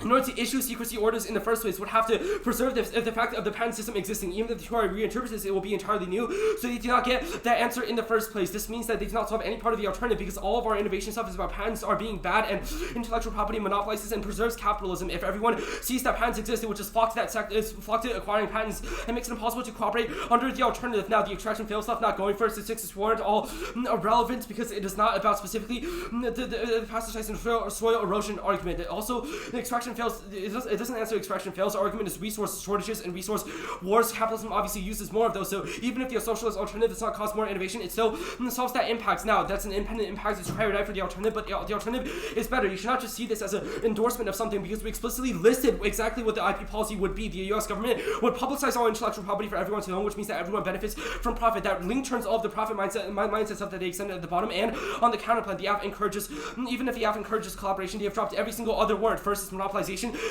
in order to issue secrecy orders in the first place, would have to preserve the fact of the patent system existing. Even if the Tuareg reinterprets this, it will be entirely new. So they do not get that answer in the first place. This means that they do not solve any part of the alternative because all of our innovation stuff is about patents are being bad and intellectual property monopolizes and preserves capitalism. If everyone sees that patents exist, it would just flock to that sector, flock to acquiring patents and makes it impossible to cooperate under the alternative. Now, the extraction fail stuff, not going for statistics warrant all irrelevant because it is not about specifically the pesticides and soil erosion argument. Also, the extraction fails, it doesn't answer extraction fails. The argument is resource shortages and resource wars. Capitalism obviously uses more of those, so even if the socialist alternative does not cause more innovation, it still solves that impact. Now, that's an independent impact. It's try or die for the alternative, but the alternative is better. You should not just see this as an endorsement of something because we explicitly listed exactly what the IP policy would be. The US government would publicize all intellectual property for everyone to own, which means that everyone benefits from profit. That link turns all of the profit mindset stuff that they extended at the bottom, and on the counterplan, the app encourages, even if the app encourages collaboration, they have dropped every single other word. First is monopolization.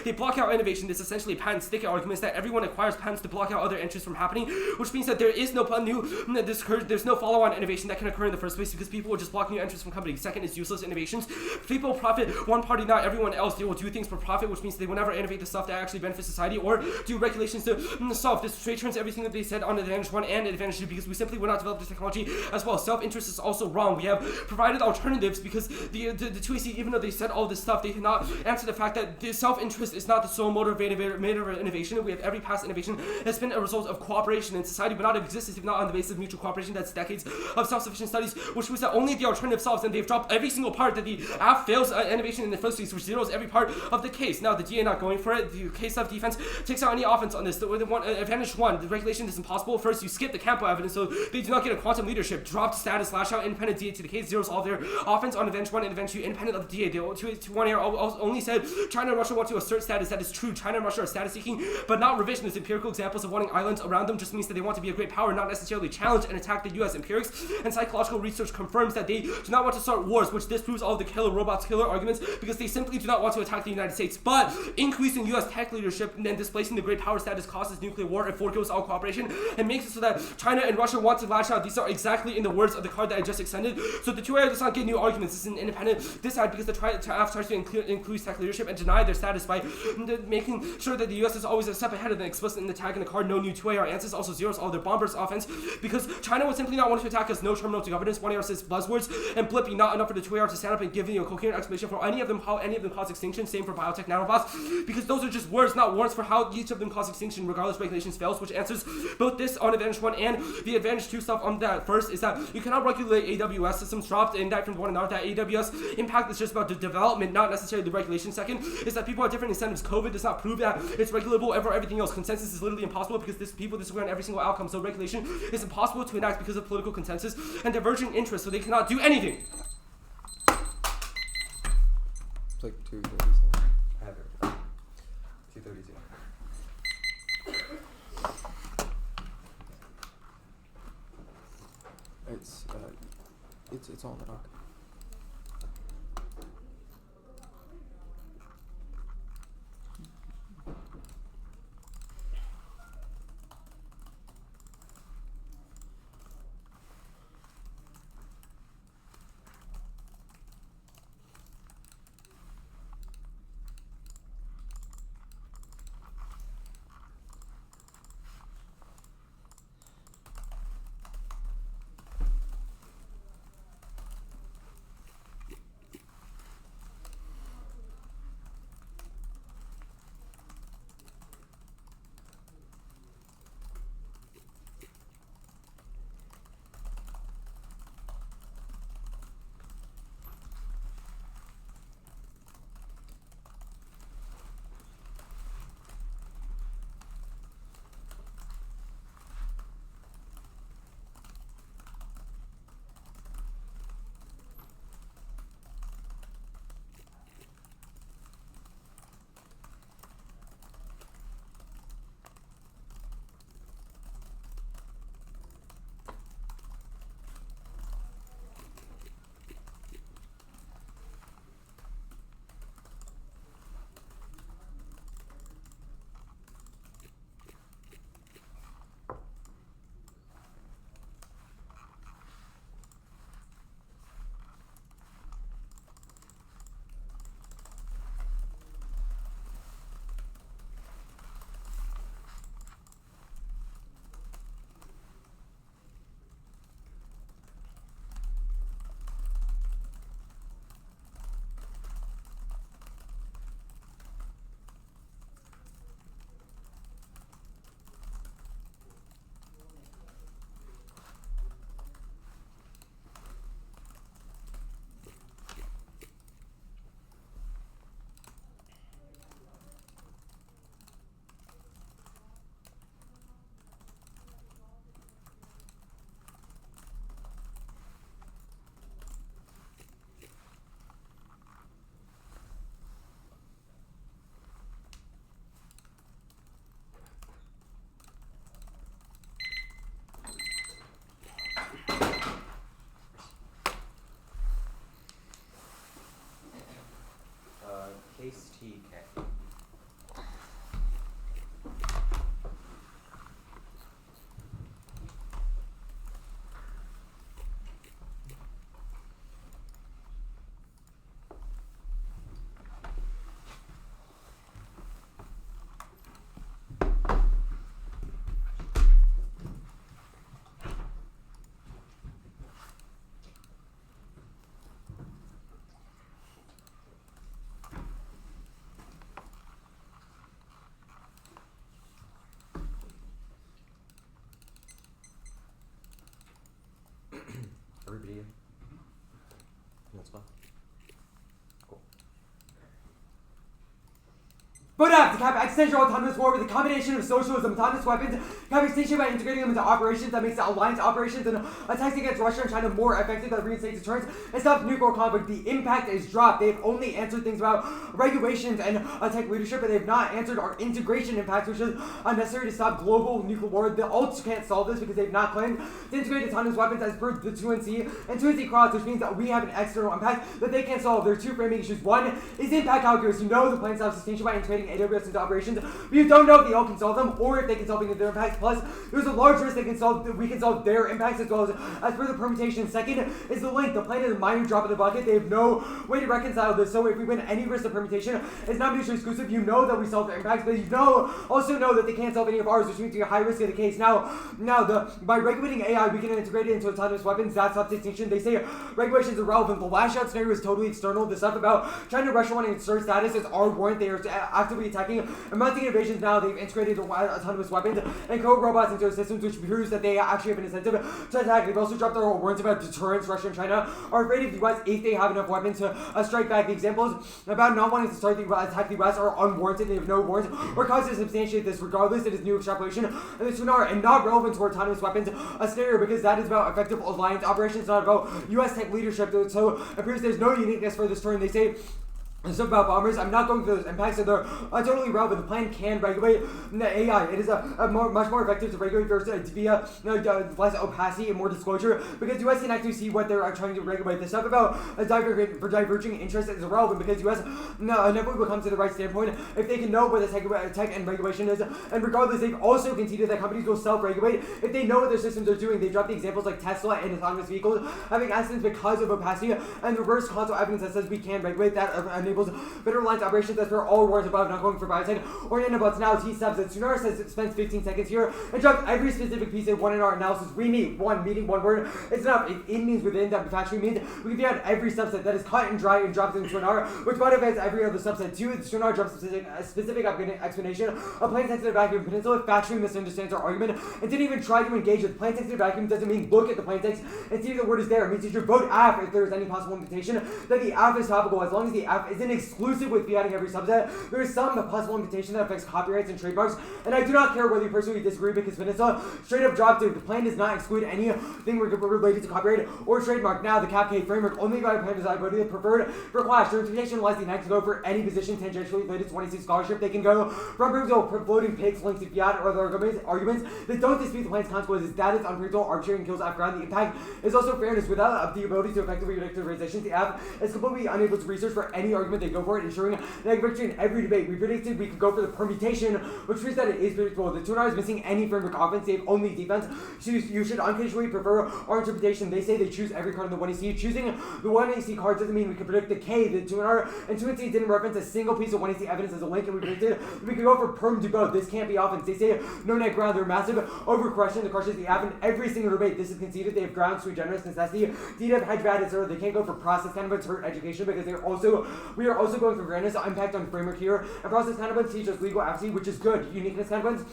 They block out innovation. This is essentially a patent stick argument that everyone acquires patents to block out other entries from happening, which means that there is no there's no follow-on innovation that can occur in the first place because people will just block new entries from companies. Second is useless innovations. People profit one party, not everyone else. They will do things for profit, which means they will never innovate the stuff that actually benefits society or do regulations to solve. This straight turns everything that they said on advantage 1 and advantage 2 because we simply would not develop the technology as well. Self-interest is also wrong. We have provided alternatives because the 2AC, even though they said all this stuff, they did not answer the fact that the self-interest is not the sole motivator of innovation. We have every past innovation has been a result of cooperation, and society would not have existed if not on the basis of mutual cooperation. That's decades of self-sufficient studies, which means that only the alternative solves, and they've dropped every single part that the app fails innovation in the first place, which zeroes every part of the case. Now, the DA not going for it. The case of defense takes out any offense on this. The advantage 1, the regulation is impossible. First, you skip the Campo evidence, so they do not get a quantum leadership. Dropped status, slash out independent DA to the case, zeros all their offense on advantage 1 and advantage 2, independent of the DA. The 2-1 error only said China and Russia Russia want to assert status. That is true. China and Russia are status seeking, but not revisionist. Empirical examples of wanting islands around them just means that they want to be a great power, not necessarily challenge and attack the US. Empirics and psychological research confirms that they do not want to start wars, which disproves all of the killer robots, killer arguments, because they simply do not want to attack the United States. But increasing US tech leadership and then displacing the great power status causes nuclear war and foregoes all cooperation and makes it so that China and Russia want to lash out. These are exactly in the words of the card that I just extended. So the two areas does not get new arguments. This is an independent decide because the tries to increase tech leadership and deny their status by making sure that the US is always a step ahead of them, explicit in the tag in the card. No new 2AR answers also zeros all their bombers offense because China would simply not want to attack us. No terminal to governance. 1AR says buzzwords and blippy, not enough for the 2AR to stand up and give you a coherent explanation for any of them, how any of them cause extinction. Same for biotech nanobots because those are just words, not warrants for how each of them cause extinction regardless regulations fails, which answers both this on Advantage 1 and the Advantage 2 stuff on that. First is that you cannot regulate AWS systems dropped in that from one another. That AWS impact is just about the development, not necessarily the regulation. Second is that people have different incentives. COVID does not prove that it's regulable over everything else. Consensus is literally impossible because people disagree on every single outcome. So regulation is impossible to enact because of political consensus and diverging interests, so they cannot do anything. It's like 2:37. I have it. 2:32. It's all in the doc. have to cap existential autonomous war with a combination of socialism, autonomous weapons, cap extinction by integrating them into operations that makes the alliance operations and attacks against Russia and China more effective that reinstates deterrence and stops nuclear conflict. The impact is dropped. They've only answered things about regulations and tech leadership, but they've not answered our integration impacts, which is unnecessary to stop global nuclear war. The alts can't solve this because they've not claimed to integrate autonomous weapons as per the 2NC and 2NC cross, which means that we have an external impact that they can't solve. There are two framing issues. One is impact calculus. You know the plan stops extinction by integrating AWS into operations, but you don't know if the alt can solve them or if they can solve their impacts. Plus, there's a large risk we can solve their impacts as well as per the permutation. Second is the link. The plan is a minor drop in the bucket. They have no way to reconcile this. So if we win any risk of permutation, it's not mutually exclusive. You know that we solve their impacts, but you also know that they can't solve any of ours, which means you're high risk of the case. Now by regulating AI, we can integrate it into autonomous weapons. That stops extinction. They say regulations are relevant. The last shot scenario is totally external. The stuff about China and Russia wanting to assert status is our warrant. They are actively attacking and mounting invasions now. They've integrated autonomous weapons and code robots into systems, which proves that they actually have an incentive to attack. They've also dropped their warrants about deterrence. Russia and China are afraid of the US if they have enough weapons to strike back. The examples about not wanting to attack the US are unwarranted. They have no warrants or cause to substantiate this. Regardless, it is new extrapolation and the Sunar and not relevant to our autonomous weapons scenario because that is about effective alliance operations, not about US tech leadership. So it appears there's no uniqueness for this turn. They say stuff about bombers. I'm not going through those impacts, so they're totally relevant. The plan can regulate the AI. It is much more effective to regulate via less opacity and more disclosure because US can actually see what they're trying to regulate. The stuff about diverging interest is irrelevant because US never will come to the right standpoint if they can know what the tech and regulation is. And regardless, they've also conceded that companies will self-regulate if they know what their systems are doing. They dropped the examples like Tesla and autonomous vehicles having accidents because of opacity and reverse causal evidence that says we can regulate that enables better alliance operations as per all warrants above, not going for biotech or nanobots. Now T-subs that Sunar says it spends 15 seconds here and drops every specific piece in one in our analysis. We meet one meeting, one word. It's enough. If it means within, that factory means we can add every subset that is cut and dry and dropped into Sunar, which modifies every other subset. Two, Sunar drops a specific explanation of plain sensitive vacuum. Peninsula factory misunderstands our argument and didn't even try to engage with plain sensitive vacuum. Doesn't mean look at the plain text and see if the word is there. It means you should vote AF if there is any possible implication that the AF is topical. As long as the AF isn't exclusive with adding every subset, there is some possible implication that affects copyrights and trademarks, and I do not care whether you personally disagree because Peninsula straight up dropped it. The plan does not exclude anything related to copyright or trademark. Now, the CapK framework only by plan desirability preferred for Clash. Their interpretation allows the Knight to go for any position tangentially related to 26 scholarship. They can go from floating pigs, links to fiat, or other arguments that don't dispute the plan's consequences. That is unpredictable, arbitrary, and kills off ground. The impact is also fairness. Without the ability to effectively predict the organizations, the app is completely unable to research for any argument they go for it, ensuring that victory in every debate. We predicted we could go for the permutation, which means that it is predictable. The Tunar is missing any framework offense, they have only defense. So you should unconditionally prefer our interpretation. They say they choose every card in the 1AC. Choosing the 1AC card doesn't mean we can predict the K. The Tunar and 2AC didn't reference a single piece of 1AC evidence as a link, and we predicted we could go for perm to both. This can't be offense. They say no net ground. They're massive overcorrection. The crushes the app in every single debate. This is conceded. They have ground, sui generis, necessity, DDF, hedge bad, etc. They can't go for process kind of hurt education because we are also going for fairness, impact on framework here, and process kind of teach us legal accuracy, which is good. Uniqueness kind of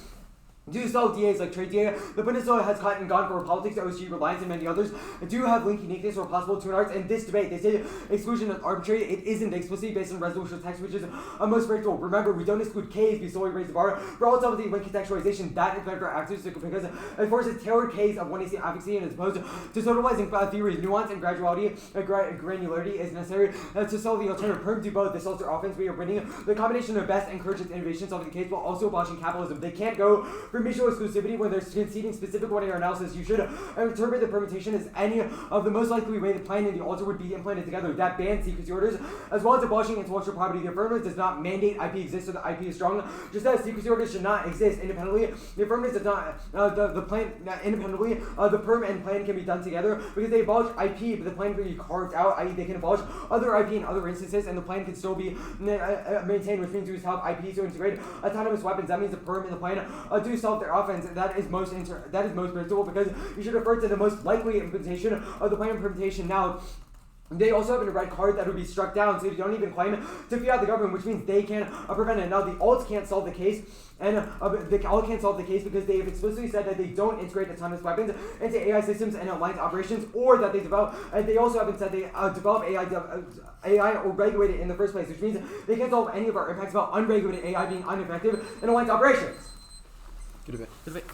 do solve DAs like trade DA. The Peninsula has cut and gone for politics, OSG, Reliance, and many others do have link uniqueness or possible tunarts. In this debate, they say exclusion is arbitrary. It isn't explicitly based on resolution text, which is most predictable. Remember, we don't exclude Ks, we solely raise the bar. For all of the link contextualization, that is better for actors because it forces tailored Ks of 1AC advocacy and as opposed to totalizing theories. Nuance and granularity is necessary to solve the alternative. Perm do both. This also offense. We are winning. The combination of best encourages innovation, solving the case while also abolishing capitalism. They can't go for mutual exclusivity when they're conceding specific one-year analysis. You should interpret the permutation as any of the most likely way the plan and the alter would be implemented together. That bans secrecy orders as well as abolishing intellectual property. The affirmative does not mandate IP exists so the IP is strong. Just as secrecy orders should not exist independently, the affirmative does not the plan independently. The perm and plan can be done together because they abolish IP, but the plan can be carved out, i.e. they can abolish other IP in other instances, and the plan can still be maintained, which means we help IP to integrate autonomous weapons. That means the perm and the plan do solve their offense. That is most predictable because you should refer to the most likely implementation of the plan implementation. Now, They also have a red card that would be struck down, so you don't even claim to fiat the government, which means they can prevent it. Now, the alts can't solve the case, and the alt can't solve the case because they have explicitly said that they don't integrate autonomous weapons into AI systems and alliance operations, or that they develop. They also haven't said they develop AI or regulate it in the first place, which means they can't solve any of our impacts about unregulated AI being ineffective in alliance operations. Good a bit.